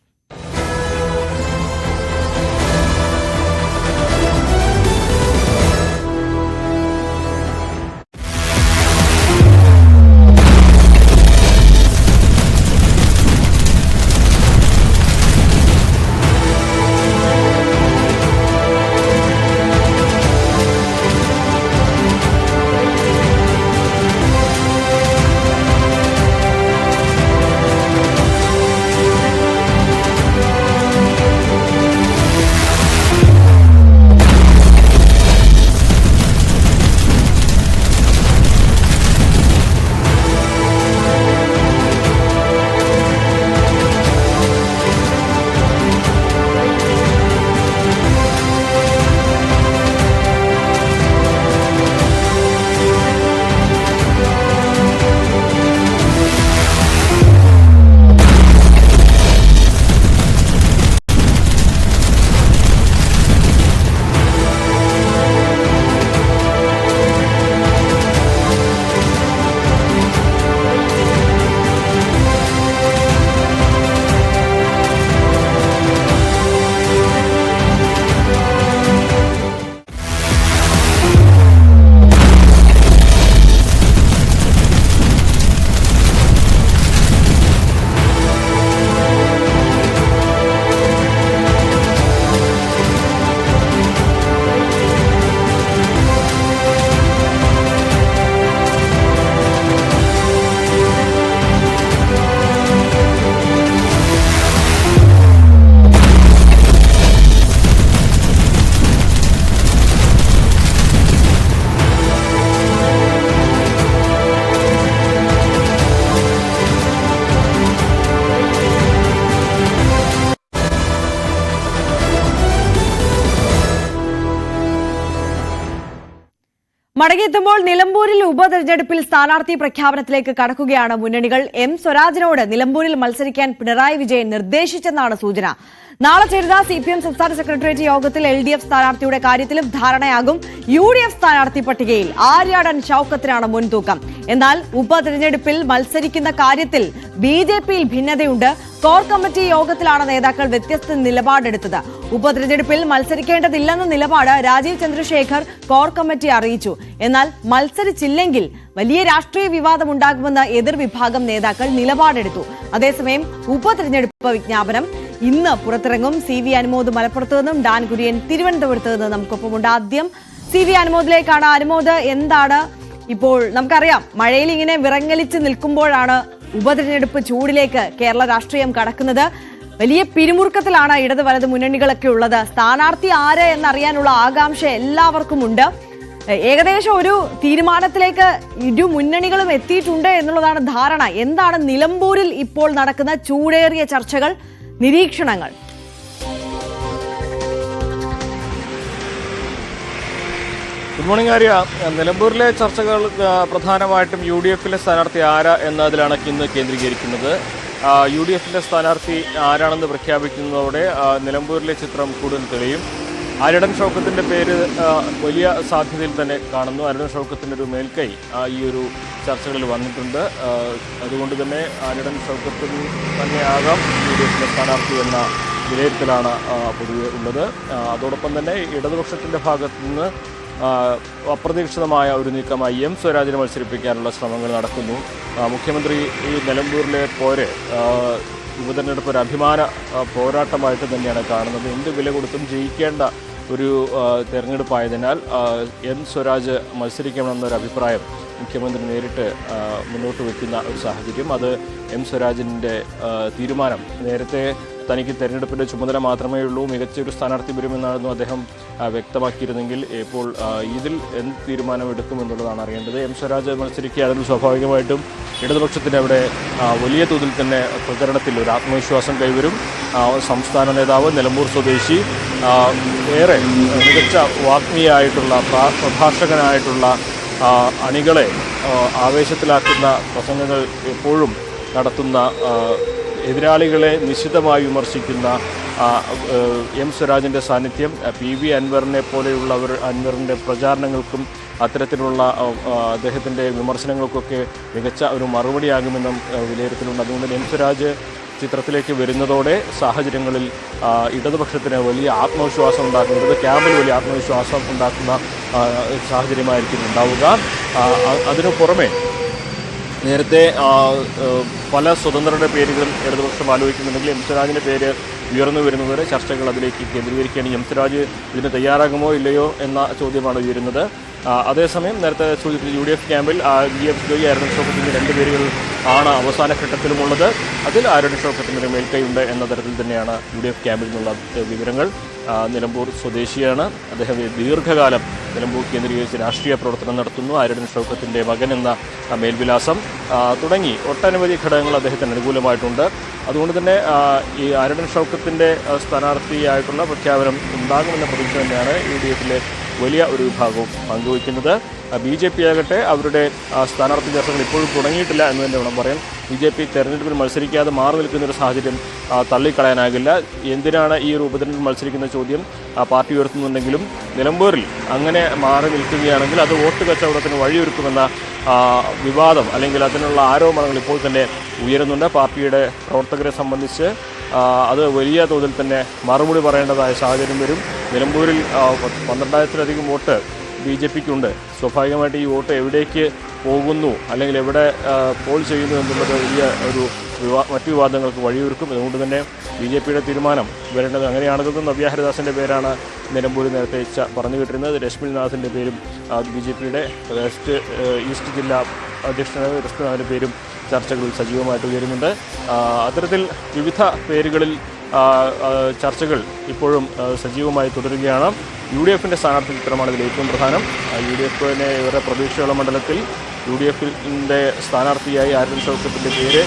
മടങ്ങിയെത്തുമ്പോൾ നിലമ്പൂരിൽ ഉപതെരഞ്ഞെടുപ്പിൽ സ്ഥാനാർത്ഥി പ്രഖ്യാപനത്തിലേക്ക് കടക്കുകയാണ് മുന്നണികൾ. എം സ്വരാജിനോട് നിലമ്പൂരിൽ മത്സരിക്കാൻ പിണറായി വിജയൻ നിർദ്ദേശിച്ചെന്നാണ് സൂചന. നാളെ ചേരുന്ന CPM സംസ്ഥാന സെക്രട്ടേറിയറ്റ് യോഗത്തിൽ LDF സ്ഥാനാർത്ഥിയുടെ കാര്യത്തിലും ധാരണയാകും. UDF സ്ഥാനാർത്ഥി പട്ടികയിൽ ആര്യാടൻ ഷൌക്കത്തിനാണ് മുൻതൂക്കം. എന്നാൽ ഉപതെരഞ്ഞെടുപ്പിൽ മത്സരിക്കുന്ന കാര്യത്തിൽ BJPയിൽ ഭിന്നതയുണ്ട്. കോർ കമ്മിറ്റി യോഗത്തിലാണ് നേതാക്കൾ വ്യത്യസ്ത നിലപാടെടുത്തത്. ഉപതെരഞ്ഞെടുപ്പിൽ മത്സരിക്കേണ്ടതില്ലെന്ന നിലപാട് രാജീവ് ചന്ദ്രശേഖർ കോർ കമ്മിറ്റി അറിയിച്ചു. എന്നാൽ മത്സരിച്ചില്ലെങ്കിൽ വലിയ രാഷ്ട്രീയ വിവാദമുണ്ടാകുമെന്ന് എതിർവിഭാഗം നേതാക്കൾ നിലപാടെടുത്തു. അതേസമയം ഉപതെരഞ്ഞെടുപ്പ് വിജ്ഞാപനം ഇന്ന് പുറത്തിറങ്ങും. CV അനുമോദ് മലപ്പുറത്ത് നിന്നും ഡാൻ കുര്യൻ തിരുവനന്തപുരത്ത് നിന്ന് നമുക്കൊപ്പമുണ്ട്. ആദ്യം CV അനുമോദിലേക്കാണ്. അനുമോദ്, എന്താണ് ഇപ്പോൾ നമുക്കറിയാം മഴയിൽ ഇങ്ങനെ വിറങ്ങലിച്ച് നിൽക്കുമ്പോഴാണ് ഉപതെരഞ്ഞെടുപ്പ് ചൂടിലേക്ക് കേരള രാഷ്ട്രീയം കടക്കുന്നത്. വലിയ പിരിമുറുക്കത്തിലാണ് ഇടത് വലത് മുന്നണികളൊക്കെ ഉള്ളത്. സ്ഥാനാർത്ഥി ആര് എന്നറിയാനുള്ള ആകാംക്ഷ എല്ലാവർക്കും ഉണ്ട്. ഏകദേശം ഒരു തീരുമാനത്തിലേക്ക് ഇരു മുന്നണികളും എത്തിയിട്ടുണ്ട് എന്നുള്ളതാണ് ധാരണ. എന്താണ് നിലമ്പൂരിൽ ഇപ്പോൾ നടക്കുന്ന ചൂടേറിയ ചർച്ചകൾ, നിരീക്ഷണങ്ങൾ? Good morning Arya. നിലമ്പൂരിലെ ചർച്ചകൾ പ്രധാനമായിട്ടും UDFിലെ സ്ഥാനാർത്ഥി ആരാ എന്നതിലാണ് ഇന്ന് കേന്ദ്രീകരിക്കുന്നത്. UDFിലെ സ്ഥാനാർത്ഥി ആരാണെന്ന് പ്രഖ്യാപിക്കുന്നതോടെ നിലമ്പൂരിലെ ചിത്രം കൂടുതൽ തെളിയും. ആര്യടൻ ഷൌക്കത്തിൻ്റെ പേര് വലിയ സാധ്യതയിൽ തന്നെ കാണുന്നു. ആര്യടൻ ഷൌക്കത്തിൻ്റെ ഒരു മേൽക്കൈ ഈ ഒരു ചർച്ചകളിൽ വന്നിട്ടുണ്ട്. അതുകൊണ്ട് തന്നെ ആര്യടൻ ഷൌക്കത്തിൽ തന്നെയാകാം UDFിലെ സ്ഥാനാർത്ഥി എന്ന വിലയിരുത്തലാണ് പൊതുവെ ഉള്ളത്. അതോടൊപ്പം തന്നെ ഇടതുപക്ഷത്തിൻ്റെ ഭാഗത്തു നിന്ന് അപ്രതീക്ഷിതമായ ഒരു നീക്കമായി എം സ്വരാജിനെ മത്സരിപ്പിക്കാനുള്ള ശ്രമങ്ങൾ നടക്കുന്നു. മുഖ്യമന്ത്രി ഈ നിലമ്പൂരിലെ പോര് ഉപതെരഞ്ഞെടുപ്പ് ഒരു അഭിമാന പോരാട്ടമായിട്ട് തന്നെയാണ് കാണുന്നത്. എന്ത് വില കൊടുത്തും ജയിക്കേണ്ട ഒരു തെരഞ്ഞെടുപ്പായതിനാൽ എം സ്വരാജ് മത്സരിക്കണമെന്നൊരു അഭിപ്രായം മുഖ്യമന്ത്രി നേരിട്ട് മുന്നോട്ട് വയ്ക്കുന്ന ഒരു സാഹചര്യം. അത് എം സ്വരാജിൻ്റെ തീരുമാനം. നേരത്തെ തനിക്ക് തെരഞ്ഞെടുപ്പിൻ്റെ ചുമതല മാത്രമേ ഉള്ളൂ, മികച്ചൊരു സ്ഥാനാർത്ഥി വരുമെന്നായിരുന്നു അദ്ദേഹം വ്യക്തമാക്കിയിരുന്നെങ്കിൽ ഇപ്പോൾ ഇതിൽ എന്ത് തീരുമാനമെടുക്കുമെന്നുള്ളതാണ് അറിയേണ്ടത്. എം സ്വരാജ് മത്സരിക്കുക, അതിൽ സ്വാഭാവികമായിട്ടും ഇടതുപക്ഷത്തിന് അവിടെ വലിയ തോതിൽ തന്നെ പ്രചരണത്തിൽ ഒരു ആത്മവിശ്വാസം കൈവരും. സംസ്ഥാന നേതാവ്, നിലമ്പൂർ സ്വദേശി, ഏറെ മികച്ച വാഗ്മിയായിട്ടുള്ള പ്രഭാഷകനായിട്ടുള്ള അണികളെ ആവേശത്തിലാക്കുന്ന പ്രസംഗങ്ങൾ എപ്പോഴും നടത്തുന്ന, എതിരാളികളെ നിശിതമായി വിമർശിക്കുന്ന എം സ്വരാജിന്റെ സാന്നിധ്യം PV അൻവറിനെ പോലെയുള്ളവർ അൻവറിന്റെ പ്രചാരണങ്ങൾക്കും അത്തരത്തിലുള്ള അദ്ദേഹത്തിന്റെ വിമർശനങ്ങൾക്കൊക്കെ മികച്ച ഒരു മറുപടിയാകുമെന്നും വിലയിരുത്തലുണ്ട്. അതുകൊണ്ട് എം സ്വരാജ് ചിത്രത്തിലേക്ക് വരുന്നതോടെ സാഹചര്യങ്ങളിൽ ഇടതുപക്ഷത്തിന് വലിയ ആത്മവിശ്വാസം ഉണ്ടാക്കുന്നത്, ക്യാമ്പിൽ വലിയ ആത്മവിശ്വാസം ഉണ്ടാക്കുന്ന സാഹചര്യമായിരിക്കും ഉണ്ടാവുക. അതിനു പുറമെ നേരത്തെ പല സ്വതന്ത്രരുടെ പേരുകൾ ഇടതുപക്ഷം ആലോചിക്കുന്നുണ്ടെങ്കിൽ എം സ്വരാജിന്റെ പേര് ഉയർന്നു വരുന്നതുവരെ ചർച്ചകൾ അതിലേക്ക് കേന്ദ്രീകരിക്കുകയാണ്. എം സ്വരാജ് ഇതിന് തയ്യാറാകുമോ ഇല്ലയോ എന്ന ചോദ്യമാണ് ഉയരുന്നത്. അതേസമയം നേരത്തെ സൂചിപ്പിച്ച UDF ക്യാമ്പിൽ GF ജോയി, ആരോൺ ഷൗക്കത്തിന്റെ 2 പേരുകൾ ആണ് അവസാന ഘട്ടത്തിലുമുള്ളത്. അതിൽ ആരോൺ ഷൗക്കത്തിന് മേൽക്കൈയുണ്ട് എന്ന തരത്തിൽ തന്നെയാണ് UDF ക്യാമ്പിൽ നിന്നുള്ള വിവരങ്ങൾ. നിലമ്പൂർ സ്വദേശിയാണ് അദ്ദേഹം. ദീർഘകാലം നിലമ്പൂർ കേന്ദ്രീകരിച്ച് രാഷ്ട്രീയ പ്രവർത്തനം നടത്തുന്നു. ആരോൺ ഷൗക്കത്തിന്റെ മകൻ എന്ന മേൽവിലാസം തുടങ്ങി ഒട്ടനവധി ഘടകങ്ങൾ അദ്ദേഹത്തിന് അനുകൂലമായിട്ടുണ്ട്. അതുകൊണ്ട് തന്നെ ഈ ആരോൺ ഷൗക്കത്തിന്റെ സ്ഥാനാർത്ഥിയായിട്ടുള്ള പ്രഖ്യാപനം ഉണ്ടാകുമെന്ന പ്രതീക്ഷ തന്നെയാണ് UDFിലെ വലിയ ഒരു വിഭാഗവും പങ്കുവയ്ക്കുന്നത്. BJP ആകട്ടെ അവരുടെ സ്ഥാനാർത്ഥി ചർച്ചകൾ ഇപ്പോഴും തുടങ്ങിയിട്ടില്ല എന്ന് തന്നെ വേണം പറയാൻ. BJP തെരഞ്ഞെടുപ്പിൽ മത്സരിക്കാതെ മാറി നിൽക്കുന്നൊരു സാഹചര്യം തള്ളിക്കളയാനാകില്ല. എന്തിനാണ് ഈ ഒരു ഉപതെരഞ്ഞെടുപ്പിൽ മത്സരിക്കുന്ന ചോദ്യം പാർട്ടി ഉയർത്തുന്നുണ്ടെങ്കിലും നിലമ്പൂരിൽ അങ്ങനെ മാറി നിൽക്കുകയാണെങ്കിൽ അത് വോട്ട് കച്ചവടത്തിന് വഴിയൊരുക്കുമെന്ന വിവാദം അല്ലെങ്കിൽ അതിനുള്ള ആരോപണങ്ങൾ ഇപ്പോൾ തന്നെ ഉയരുന്നുണ്ട്. പാർട്ടിയുടെ പ്രവർത്തകരെ സംബന്ധിച്ച് അത് വലിയ തോതിൽ തന്നെ മറുപടി പറയേണ്ടതായ സാഹചര്യം വരും. നിലമ്പൂരിൽ 12,000-ലധികം വോട്ട് BJPക്കുണ്ട്. സ്വാഭാവികമായിട്ട് ഈ വോട്ട് എവിടേക്ക് പോകുന്നു അല്ലെങ്കിൽ എവിടെ പോൾ ചെയ്യുന്നു എന്നുള്ളത് വലിയ ഒരു മറ്റു വിവാദങ്ങൾക്ക് വഴിയൊരുക്കും. അതുകൊണ്ട് തന്നെ BJPയുടെ തീരുമാനം വരേണ്ടത് അങ്ങനെയാണെന്നും നവ്യ ഹരിദാസിൻ്റെ പേരാണ് നിലമ്പൂരിൽ നേരത്തെ പറഞ്ഞു കേട്ടിരുന്നത്. രശ്മിനാഥിൻ്റെ പേരും BJPയുടെ ഈസ്റ്റ് ജില്ലാ അധ്യക്ഷനായ രശ്മിനാഥിൻ്റെ പേരും ചർച്ചകളിൽ സജീവമായിട്ട് ഉയരുന്നുണ്ട്. അത്തരത്തിൽ വിവിധ പേരുകളിൽ ചർച്ചകൾ ഇപ്പോഴും സജീവമായി തുടരുകയാണ്. UDFിൻ്റെ സ്ഥാനാർത്ഥി ചിത്രമാണ് ഇതിൽ ഏറ്റവും പ്രധാനം. UDFിനെ ഏറെ പ്രതീക്ഷയുള്ള മണ്ഡലത്തിൽ UDFിൻ്റെ സ്ഥാനാർത്ഥിയായി ആരോൺ ഷൗക്കത്തിൻ്റെ പേര്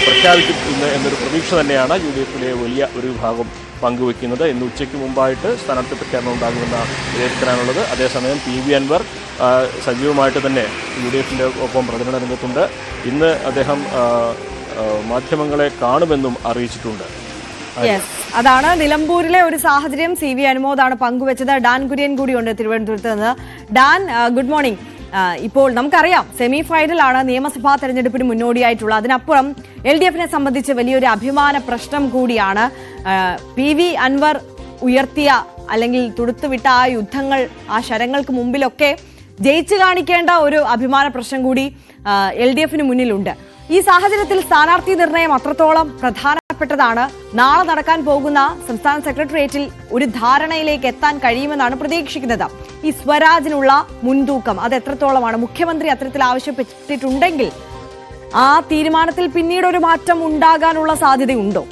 പ്രഖ്യാപിക്കും എന്നൊരു പ്രതീക്ഷ തന്നെയാണ് UDFിലെ വലിയ ഒരു വിഭാഗം പങ്കുവയ്ക്കുന്നത്. ഇന്ന് ഉച്ചയ്ക്ക് മുമ്പായിട്ട് സ്ഥാനാർത്ഥി പ്രഖ്യാപനം ഉണ്ടാകുമെന്ന വിലയിരുത്തലാണുള്ളത്. അതേസമയം PV അൻവർ സജീവമായിട്ട് തന്നെ UDFിൻ്റെ ഒപ്പം പ്രചരണ രംഗത്തുണ്ട്. ഇന്ന് അദ്ദേഹം മാധ്യമങ്ങളെ കാണുമെന്നും അറിയിച്ചിട്ടുണ്ട്. അതാണ് നിലമ്പൂരിലെ ഒരു സാഹചര്യം. CV അനുമോദാണ് പങ്കുവച്ചത്. ഡാൻ കുര്യൻ കൂടിയുണ്ട് തിരുവനന്തപുരത്ത് നിന്ന്. Dan, good morning. ഇപ്പോൾ നമുക്കറിയാം സെമി ഫൈനലാണ് നിയമസഭാ തെരഞ്ഞെടുപ്പിന് മുന്നോടിയായിട്ടുള്ള. അതിനപ്പുറം LDFിനെ സംബന്ധിച്ച് വലിയൊരു അഭിമാന പ്രശ്നം കൂടിയാണ് PV അൻവർ ഉയർത്തിയ അല്ലെങ്കിൽ തുടുത്തുവിട്ട ആ യുദ്ധങ്ങൾ, ആ ശരങ്ങൾക്ക് മുമ്പിലൊക്കെ ജയിച്ചു കാണിക്കേണ്ട ഒരു അഭിമാന പ്രശ്നം കൂടി LDFിന് മുന്നിലുണ്ട്. ഈ സാഹചര്യത്തിൽ സ്ഥാനാർത്ഥി നിർണയം അത്രത്തോളം പ്രധാനപ്പെട്ടതാണ്. നാളെ നടക്കാൻ പോകുന്ന സംസ്ഥാന സെക്രട്ടേറിയറ്റിൽ ഒരു ധാരണയിലേക്ക് എത്താൻ കഴിയുമെന്നാണ് പ്രതീക്ഷിക്കുന്നത്. ഈ സ്വരാജിനുള്ള മുൻതൂക്കം അത് എത്രത്തോളമാണ്? മുഖ്യമന്ത്രി അത്തരത്തിൽ ആവശ്യപ്പെട്ടിട്ടുണ്ടെങ്കിൽ ആ തീരുമാനത്തിൽ പിന്നീട് ഒരു മാറ്റം ഉണ്ടാകാനുള്ള സാധ്യതയുണ്ടോ?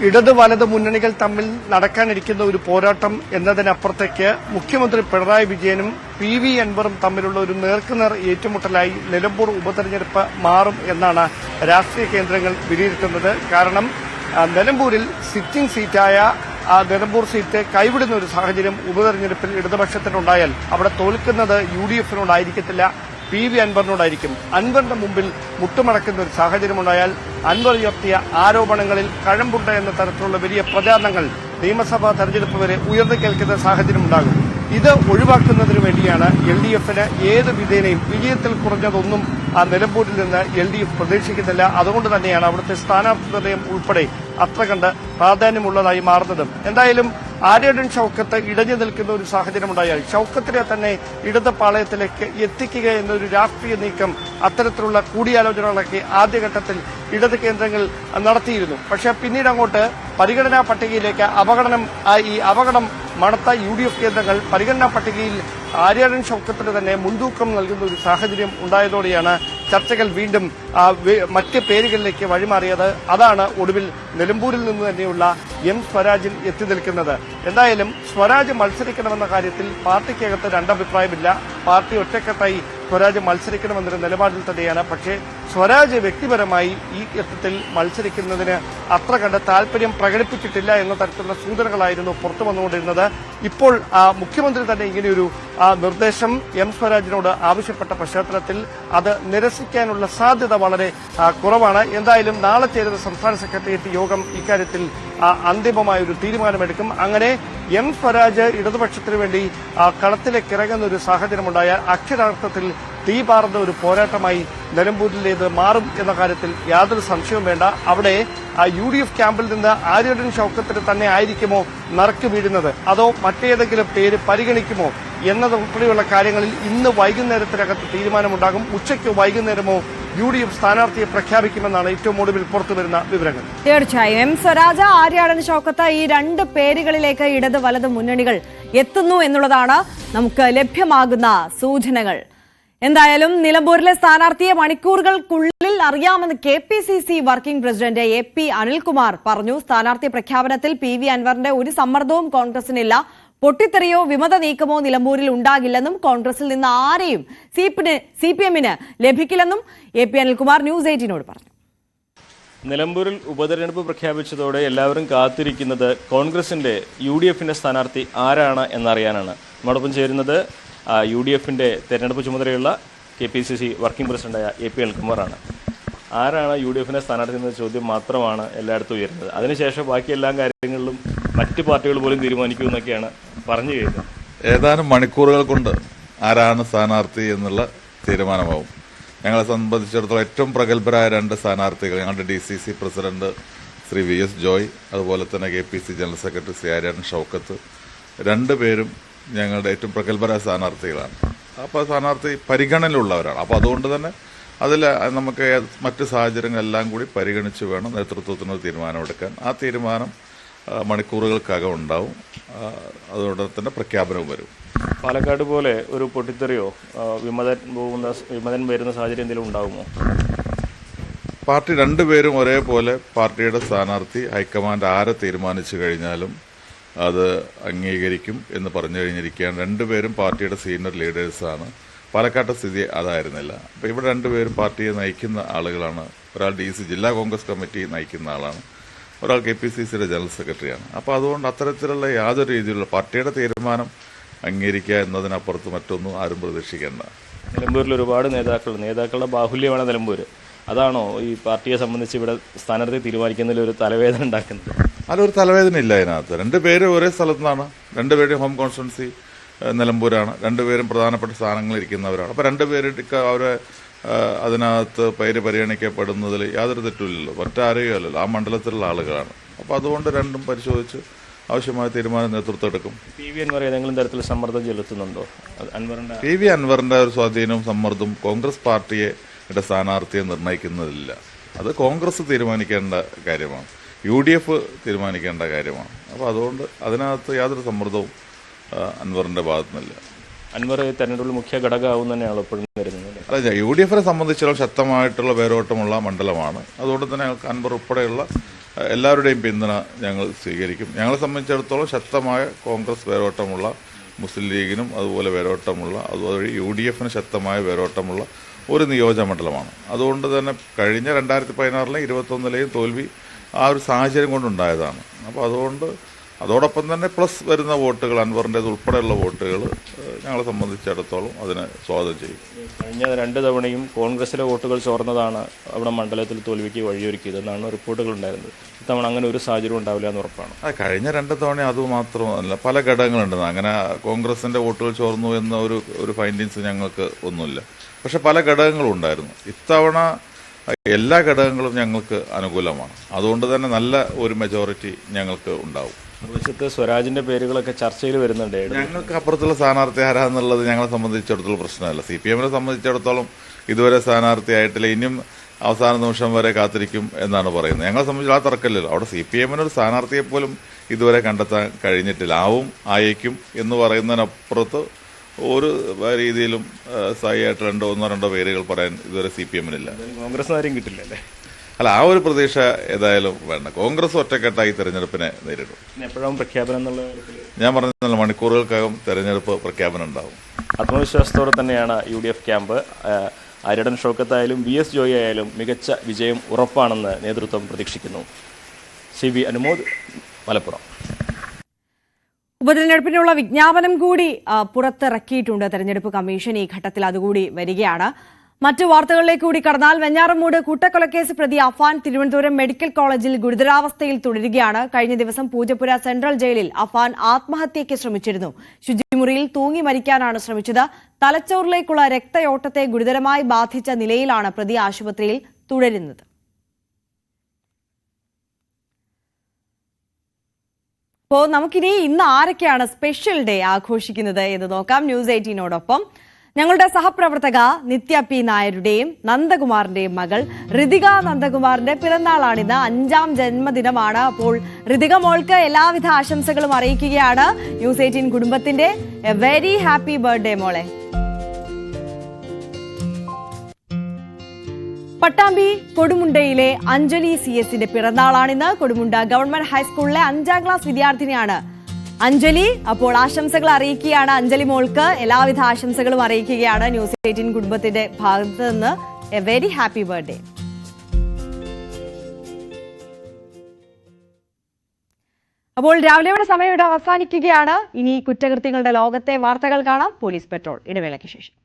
ഇടത് വലത് മുന്നണികൾ തമ്മിൽ നടക്കാനിരിക്കുന്ന ഒരു പോരാട്ടം എന്നതിനപ്പുറത്തേക്ക് മുഖ്യമന്ത്രി പിണറായി വിജയനും PV അൻവറും തമ്മിലുള്ള ഒരു നേർക്കുനേർ ഏറ്റുമുട്ടലായി നിലമ്പൂർ ഉപതെരഞ്ഞെടുപ്പ് മാറും എന്നാണ് രാഷ്ട്രീയ കേന്ദ്രങ്ങൾ വിലയിരുത്തുന്നത്. കാരണം നിലമ്പൂരിൽ സിറ്റിംഗ് സീറ്റായ നിലമ്പൂർ സീറ്റ് കൈവിടുന്ന ഒരു സാഹചര്യം ഉപതെരഞ്ഞെടുപ്പിൽ ഇടതുപക്ഷത്തിനുണ്ടായാൽ അവിടെ തോൽക്കുന്നത് UDFിനോടായിരിക്കത്തില്ല, PV അൻവറിനോടായിരിക്കും. അൻവറിന്റെ മുമ്പിൽ മുട്ടുമടക്കുന്ന ഒരു സാഹചര്യമുണ്ടായാൽ അൻവർ ഉയർത്തിയ ആരോപണങ്ങളിൽ കഴമ്പുണ്ട് എന്ന തരത്തിലുള്ള വലിയ പ്രചാരണങ്ങൾ നിയമസഭാ തെരഞ്ഞെടുപ്പ് വരെ ഉയർന്നു കേൾക്കുന്ന സാഹചര്യമുണ്ടാകും. ഇത് ഒഴിവാക്കുന്നതിനു വേണ്ടിയാണ് LDFിന് ഏത് വിധേനയും വിജയത്തിൽ കുറഞ്ഞതൊന്നും ആ നിലമ്പൂരിൽ നിന്ന് LDF പ്രതീക്ഷിക്കുന്നില്ല. അതുകൊണ്ട് തന്നെയാണ് അവിടുത്തെ സ്ഥാനാർത്ഥി നിർണയം ഉൾപ്പെടെ അത്ര കണ്ട് പ്രാധാന്യമുള്ളതായി മാറുന്നതും. എന്തായാലും ആരോൺ ഷൗക്കത്ത് ഇടഞ്ഞു നിൽക്കുന്ന ഒരു സാഹചര്യമുണ്ടായാൽ ഷൗക്കത്തിനെ തന്നെ ഇടത് പാളയത്തിലേക്ക് എത്തിക്കുക എന്നൊരു രാഷ്ട്രീയ നീക്കം, അത്തരത്തിലുള്ള കൂടിയാലോചനകളൊക്കെ ആദ്യഘട്ടത്തിൽ ഇടത് കേന്ദ്രങ്ങൾ നടത്തിയിരുന്നു. പക്ഷേ പിന്നീട് അങ്ങോട്ട് പരിഗണനാ പട്ടികയിലേക്ക് അപകടം മണത്ത UDF കേന്ദ്രങ്ങൾ പരിഗണനാ പട്ടികയിൽ ആരോൺ ഷൗക്കത്തിന് തന്നെ മുൻതൂക്കം നൽകുന്ന ഒരു സാഹചര്യം ഉണ്ടായതോടെയാണ് ചർച്ചകൾ വീണ്ടും മറ്റ് പേരുകളിലേക്ക് വഴിമാറിയത്. അതാണ് ഒടുവിൽ നിലമ്പൂരിൽ നിന്ന് തന്നെയുള്ള M സ്വരാജിൽ എത്തി നിൽക്കുന്നത്. എന്തായാലും സ്വരാജ് മത്സരിക്കണമെന്ന കാര്യത്തിൽ പാർട്ടിക്കകത്ത് രണ്ടഭിപ്രായമില്ല. പാർട്ടി ഒറ്റക്കെട്ടായി സ്വരാജ് മത്സരിക്കണമെന്നൊരു നിലപാടിൽ തന്നെയാണ്. പക്ഷേ സ്വരാജ് വ്യക്തിപരമായി ഈ ഘട്ടത്തിൽ മത്സരിക്കുന്നതിന് അത്ര കണ്ട് താല്പര്യം പ്രകടിപ്പിച്ചിട്ടില്ല എന്ന തരത്തിലുള്ള സൂചനകളായിരുന്നു പുറത്തു വന്നുകൊണ്ടിരുന്നത്. ഇപ്പോൾ മുഖ്യമന്ത്രി തന്നെ ഇങ്ങനെയൊരു നിർദ്ദേശം എം സ്വരാജിനോട് ആവശ്യപ്പെട്ട പശ്ചാത്തലത്തിൽ അത് നിരസിക്കാനുള്ള സാധ്യത വളരെ കുറവാണ്. എന്തായാലും നാളെ ചേരുന്ന സംസ്ഥാന സെക്രട്ടേറിയറ്റ് യോഗം ഇക്കാര്യത്തിൽ അന്തിമമായ ഒരു തീരുമാനമെടുക്കും. അങ്ങനെ എം സ്വരാജ് ഇടതുപക്ഷത്തിനു വേണ്ടി കളത്തിലേക്ക് ഇറങ്ങുന്ന ഒരു സാഹചര്യമുണ്ടായാൽ അക്ഷരാർത്ഥത്തിൽ തീപാർന്ന ഒരു പോരാട്ടമായി നിലമ്പൂരിലേത് മാറും എന്ന കാര്യത്തിൽ യാതൊരു സംശയവും വേണ്ട. അവിടെ UDF ക്യാമ്പിൽ നിന്ന് ആര്യടൻ ഷൗക്കത്തിന് തന്നെ ആയിരിക്കുമോ നറുക്ക് വീഴുന്നത്, അതോ മറ്റേതെങ്കിലും പേര് പരിഗണിക്കുമോ എന്നതുൾപ്പെടെയുള്ള കാര്യങ്ങളിൽ ഇന്ന് വൈകുന്നേരത്തിനകത്ത് തീരുമാനമുണ്ടാകും. ഉച്ചയ്ക്കോ വൈകുന്നേരമോ UDF സ്ഥാനാർത്ഥിയെ പ്രഖ്യാപിക്കുമെന്നാണ് ഏറ്റവും ഒടുവിൽ പുറത്തുവരുന്ന വിവരങ്ങൾ. തീർച്ചയായും എം സ്വരാജ്, ആര്യാടൻ ഷൗക്കത്ത് ഈ രണ്ട് പേരുകളിലേക്ക് ഇടത് വലത് മുന്നണികൾ എത്തുന്നു എന്നുള്ളതാണ് നമുക്ക് ലഭ്യമാകുന്ന സൂചനകൾ. എന്തായാലും നിലമ്പൂരിലെ സ്ഥാനാർത്ഥിയെ മണിക്കൂറുകൾക്കുള്ളിൽ അറിയാമെന്ന് KPCC working president AP Anilkumar പറഞ്ഞു. സ്ഥാനാർത്ഥി പ്രഖ്യാപനത്തിൽ PV അൻവറിന്റെ ഒരു സമ്മർദ്ദവും കോൺഗ്രസിനില്ല. പൊട്ടിത്തെറിയോ വിമത നീക്കമോ നിലമ്പൂരിൽ ഉണ്ടാകില്ലെന്നും കോൺഗ്രസിൽ നിന്ന് ആരെയും CPM-ന് ലഭിക്കില്ലെന്നും AP അനിൽകുമാർ ന്യൂസ് 18നോട് പറഞ്ഞു. നിലമ്പൂരിൽ ഉപതെരഞ്ഞെടുപ്പ് പ്രഖ്യാപിച്ചതോടെ എല്ലാവരും കാത്തിരിക്കുന്നത് കോൺഗ്രസിന്റെ UDF-ന്റെ സ്ഥാനാർത്ഥി ആരാണ് എന്നറിയാനാണ്. നമ്മോടൊപ്പം ചേരുന്നത് UDF-ന്റെ തെരഞ്ഞെടുപ്പ് ചുമതലയുള്ള KPCC വർക്കിംഗ് പ്രസിഡന്റായ AP അനിൽകുമാറാണ്. ആരാണ് UDF-ന്റെ സ്ഥാനാർത്ഥി എന്ന ചോദ്യം മാത്രമാണ് എല്ലായിടത്തും ഉയരുന്നത്. അതിനുശേഷം ബാക്കി എല്ലാ കാര്യങ്ങളിലും മറ്റ് പാർട്ടികൾ പോലും തീരുമാനിക്കുമെന്നൊക്കെയാണ് പറഞ്ഞു കേൾക്കുന്നത്. ഏതാനും മണിക്കൂറുകൾ കൊണ്ട് ആരാണ് സ്ഥാനാർത്ഥി എന്നുള്ള തീരുമാനമാവും. ഞങ്ങളെ സംബന്ധിച്ചിടത്തോളം ഏറ്റവും പ്രഗത്ഭരായ രണ്ട് സ്ഥാനാർത്ഥികൾ, ഞങ്ങളുടെ DCC president Shri VS Joy, അതുപോലെ തന്നെ KPCC general secretary Shri Aryadan Shoukath, രണ്ടുപേരും ഞങ്ങളുടെ ഏറ്റവും പ്രഗത്ഭരായ സ്ഥാനാർത്ഥികളാണ്. അപ്പോൾ സ്ഥാനാർത്ഥി പരിഗണനയിലുള്ളവരാണ്. അപ്പോൾ അതുകൊണ്ട് തന്നെ അതിൽ നമുക്ക് മറ്റ് സാഹചര്യങ്ങളെല്ലാം കൂടി പരിഗണിച്ച് വേണം നേതൃത്വത്തിനൊരു തീരുമാനമെടുക്കാൻ. ആ തീരുമാനം മണിക്കൂറുകൾക്കകം ഉണ്ടാവും. അതോടെ തന്നെ പ്രഖ്യാപനവും വരും. പാലക്കാട് പോലെ ഒരു പൊട്ടിത്തെറിയോ വിമതൻ വരുന്ന സാഹചര്യം എന്തെങ്കിലും ഉണ്ടാകുമോ? പാർട്ടി രണ്ടുപേരും ഒരേപോലെ പാർട്ടിയുടെ സ്ഥാനാർത്ഥി ഹൈക്കമാൻഡ് ആരെ തീരുമാനിച്ചു കഴിഞ്ഞാലും അത് അംഗീകരിക്കും എന്ന് പറഞ്ഞു കഴിഞ്ഞിരിക്കുകയാണ്. രണ്ടുപേരും പാർട്ടിയുടെ സീനിയർ ലീഡേഴ്സാണ്. പാലക്കാട്ടെ സ്ഥിതി അതായിരുന്നില്ല. അപ്പോൾ ഇവിടെ രണ്ടുപേരും പാർട്ടിയെ നയിക്കുന്ന ആളുകളാണ്. ഒരാൾ DC ജില്ലാ കോൺഗ്രസ് കമ്മിറ്റി നയിക്കുന്ന ആളാണ്, ഒരാൾ KPCCയുടെ ജനറൽ സെക്രട്ടറിയാണ്. അപ്പോൾ അതുകൊണ്ട് അത്തരത്തിലുള്ള യാതൊരു രീതിയിലുള്ള പാർട്ടിയുടെ തീരുമാനം അംഗീകരിക്കുക എന്നതിനപ്പുറത്ത് മറ്റൊന്നും ആരും പ്രതീക്ഷിക്കേണ്ട. നിലമ്പൂരിൽ ഒരുപാട് നേതാക്കളുടെ ബാഹുല്യമാണ് നിലമ്പൂർ. അതാണോ ഈ പാർട്ടിയെ സംബന്ധിച്ച് ഇവിടെ സ്ഥാനാർത്ഥി തീരുമാനിക്കുന്നതിൽ ഒരു തലവേദന ഉണ്ടാക്കുന്നത്? അതൊരു തലവേദന ഇല്ല അതിനകത്ത്. രണ്ടുപേരും ഒരേ സ്ഥലത്തു നിന്നാണ്. രണ്ടുപേരും ഹോം കോൺസ്റ്റിറ്റ്യുവൻസി നിലമ്പൂരാണ്. രണ്ടുപേരും പ്രധാനപ്പെട്ട സ്ഥാനങ്ങളിൽ ഇരിക്കുന്നവരാണ്. അപ്പോൾ രണ്ടുപേർക്ക് അവരെ അതിനകത്ത് പേര് പരിഗണിക്കപ്പെടുന്നതിൽ യാതൊരു തെറ്റുമില്ലല്ലോ. മറ്റാരെയോ അല്ലല്ലോ, ആ മണ്ഡലത്തിലുള്ള ആളുകളാണ്. അപ്പോൾ അതുകൊണ്ട് രണ്ടും പരിശോധിച്ച് ആവശ്യമായ തീരുമാനം നേതൃത്വം എടുക്കും. PV അൻവർ ഏതെങ്കിലും തരത്തിൽ സമ്മർദ്ദം ചെലുത്തുന്നുണ്ടോ? PV അൻവറിന്റെ ഒരു സ്വാധീനവും സമ്മർദ്ദവും കോൺഗ്രസ് പാർട്ടിയുടെ സ്ഥാനാർത്ഥിയെ നിർണ്ണയിക്കുന്നതില്ല. അത് കോൺഗ്രസ് തീരുമാനിക്കേണ്ട കാര്യമാണ്, UDF തീരുമാനിക്കേണ്ട കാര്യമാണ്. അപ്പോൾ അതുകൊണ്ട് അതിനകത്ത് യാതൊരു സമ്മർദ്ദവും അൻവറിന്റെ ഭാഗത്തുനിന്നില്ല. അൻവർ തെരഞ്ഞെടുപ്പിൽ മുഖ്യ ഘടകമാവും തന്നെയാണ് ഇപ്പോഴും വരുന്നത്. അല്ല, UDF-നെ സംബന്ധിച്ചിടത്തോളം ശക്തമായിട്ടുള്ള വേരോട്ടമുള്ള മണ്ഡലമാണ്. അതുകൊണ്ട് തന്നെ അൻവർ ഉൾപ്പെടെയുള്ള എല്ലാവരുടെയും പിന്തുണ ഞങ്ങൾ സ്വീകരിക്കും. ഞങ്ങളെ സംബന്ധിച്ചിടത്തോളം ശക്തമായ കോൺഗ്രസ് വേരോട്ടമുള്ള, മുസ്ലിം ലീഗിനും അതുപോലെ വേരോട്ടമുള്ള, അതുവഴി UDF-ന് ശക്തമായ വേരോട്ടമുള്ള ഒരു നിയോജക മണ്ഡലമാണ്. അതുകൊണ്ട് തന്നെ കഴിഞ്ഞ 2016-ലെയും 2021-ലെയും തോൽവി ആ ഒരു സാഹചര്യം കൊണ്ടുണ്ടായതാണ്. അപ്പോൾ അതുകൊണ്ട് അതോടൊപ്പം തന്നെ പ്ലസ് വരുന്ന വോട്ടുകൾ, അൻവറിൻ്റേത് ഉൾപ്പെടെയുള്ള വോട്ടുകൾ ഞങ്ങളെ സംബന്ധിച്ചിടത്തോളം അതിനെ സ്വാഗതം ചെയ്യും. കഴിഞ്ഞ 2 തവണയും കോൺഗ്രസിലെ വോട്ടുകൾ ചോർന്നതാണ് അവിടെ മണ്ഡലത്തിൽ തോൽവിക്ക് വഴിയൊരുക്കിയതെന്നാണ് റിപ്പോർട്ടുകൾ ഉണ്ടായിരുന്നത്. ഇത്തവണ അങ്ങനെ ഒരു സാഹചര്യം ഉണ്ടാവില്ല എന്ന് ഉറപ്പാണ്. കഴിഞ്ഞ 2 തവണ അതുമാത്രമല്ല, പല ഘടകങ്ങളുണ്ട്. അങ്ങനെ കോൺഗ്രസിൻ്റെ വോട്ടുകൾ ചോർന്നു എന്ന ഒരു ഫൈൻഡിങ്സ് ഞങ്ങൾക്ക് ഒന്നുമില്ല. പക്ഷെ പല ഘടകങ്ങളും ഉണ്ടായിരുന്നു. ഇത്തവണ എല്ലാ ഘടകങ്ങളും ഞങ്ങൾക്ക് അനുകൂലമാണ്. അതുകൊണ്ട് തന്നെ നല്ല ഒരു മെജോറിറ്റി ഞങ്ങൾക്ക് ഉണ്ടാവും. ഭവിഷ്യത്ത് സ്വരാജിന്റെ പേരുകളൊക്കെ ചർച്ചയിൽ വരുന്നുണ്ട്. ഞങ്ങൾക്ക് അപ്പുറത്തുള്ള സ്ഥാനാർത്ഥി ആരാന്നുള്ളത് ഞങ്ങളെ സംബന്ധിച്ചിടത്തോളം പ്രശ്നമല്ല. CPM-നെ സംബന്ധിച്ചിടത്തോളം ഇതുവരെ സ്ഥാനാർത്ഥിയായിട്ടില്ല. ഇനിയും അവസാന നിമിഷം വരെ കാത്തിരിക്കും എന്നാണ് പറയുന്നത്. ഞങ്ങളെ സംബന്ധിച്ച് ആ തർക്കമില്ലല്ലോ. അവിടെ CPM-നൊരു സ്ഥാനാർത്ഥിയെ പോലും ഇതുവരെ കണ്ടെത്താൻ കഴിഞ്ഞിട്ടില്ല. ആയേക്കും എന്ന് പറയുന്നതിനപ്പുറത്ത് ഒരു രീതിയിലും സ്ഥായിയായിട്ട് ഒന്നോ രണ്ടോ പേരുകൾ പറയാൻ ഇതുവരെ CPM-നില്ല. കോൺഗ്രസ് ആരും കിട്ടില്ലല്ലേ? അല്ല, ആ ഒരു പ്രതീക്ഷ ഏതായാലും വേണ്ട. കോൺഗ്രസ് ഒറ്റക്കെട്ടായി തെരഞ്ഞെടുപ്പിനെ നേരിടും. എപ്പോഴാണ് പ്രഖ്യാപനം എന്നുള്ള? ഞാൻ പറഞ്ഞ മണിക്കൂറുകൾക്കകം തെരഞ്ഞെടുപ്പ് പ്രഖ്യാപനം ഉണ്ടാവും. ആത്മവിശ്വാസത്തോടെ തന്നെയാണ് UDF ക്യാമ്പ്. ആര്യടൻ ഷൗക്കത്തായാലും VS ജോയി ആയാലും മികച്ച വിജയം ഉറപ്പാണെന്ന് നേതൃത്വം പ്രതീക്ഷിക്കുന്നു. CB അനുമോദ്, മലപ്പുറം. ഉപതെരഞ്ഞെടുപ്പിനുള്ള വിജ്ഞാപനം കൂടി പുറത്തിറക്കിയിട്ടുണ്ട് തെരഞ്ഞെടുപ്പ് കമ്മീഷൻ. ഈ ഘട്ടത്തിൽ അതുകൂടി വരികയാണ്. മറ്റു വാർത്തകളിലേക്ക് കൂടി കടന്നാൽ, വെഞ്ഞാറമൂട് കൂട്ടക്കൊലക്കേസ് പ്രതി അഫാൻ തിരുവനന്തപുരം മെഡിക്കൽ കോളേജിൽ ഗുരുതരാവസ്ഥയിൽ തുടരുകയാണ്. കഴിഞ്ഞ ദിവസം പൂജപ്പുര സെൻട്രൽ ജയിലിൽ അഫാൻ ആത്മഹത്യയ്ക്ക് ശ്രമിച്ചിരുന്നു. ശുചിമുറിയിൽ തൂങ്ങി മരിക്കാനാണ് ശ്രമിച്ചത്. തലച്ചോറിലേക്കുള്ള രക്തയോട്ടത്തെ ഗുരുതരമായി ബാധിച്ച നിലയിലാണ് പ്രതി ആശുപത്രിയിൽ തുടരുന്നത്. അപ്പോൾ നമുക്കിനി ഇന്ന് ആരൊക്കെയാണ് സ്പെഷ്യൽ ഡേ ആഘോഷിക്കുന്നത് എന്ന് നോക്കാം. ന്യൂസ് 18നോടൊപ്പം ഞങ്ങളുടെ സഹപ്രവർത്തക നിത്യ P നായരുടെയും നന്ദകുമാറിന്റെയും മകൾ ഋതിക നന്ദകുമാറിന്റെ പിറന്നാളാണിന്ന്. 5ാം ജന്മദിനമാണ്. അപ്പോൾ ഋതിക മോൾക്ക് എല്ലാവിധ ആശംസകളും അറിയിക്കുകയാണ് ന്യൂസ് 18 കുടുംബത്തിന്റെ. എ വെരി ഹാപ്പി ബർത്ത്ഡേ മോളെ. പട്ടാമ്പി കൊടുമുണ്ടയിലെ അഞ്ജലി CS-ന്റെ പിറന്നാളാണിന്ന്. കൊടുമുണ്ട ഗവൺമെന്റ് ഹൈസ്കൂളിലെ 5ാം ക്ലാസ് വിദ്യാർത്ഥിനിയാണ് അഞ്ജലി. അപ്പോൾ ആശംസകൾ അറിയിക്കുകയാണ് അഞ്ജലി മോൾക്ക്. എല്ലാവിധ ആശംസകളും അറിയിക്കുകയാണ് ന്യൂസ് 18 കുടുംബത്തിന്റെ ഭാഗത്ത് നിന്ന്. A very happy birthday. അപ്പോൾ രാവിലെയുടെ സമയം ഇവിടെ അവസാനിക്കുകയാണ്. ഇനി കുറ്റകൃത്യങ്ങളുടെ ലോകത്തെ വാർത്തകൾ കാണാം. പോലീസ് പെട്രോൾ ഇടവേളയ്ക്ക് ശേഷം.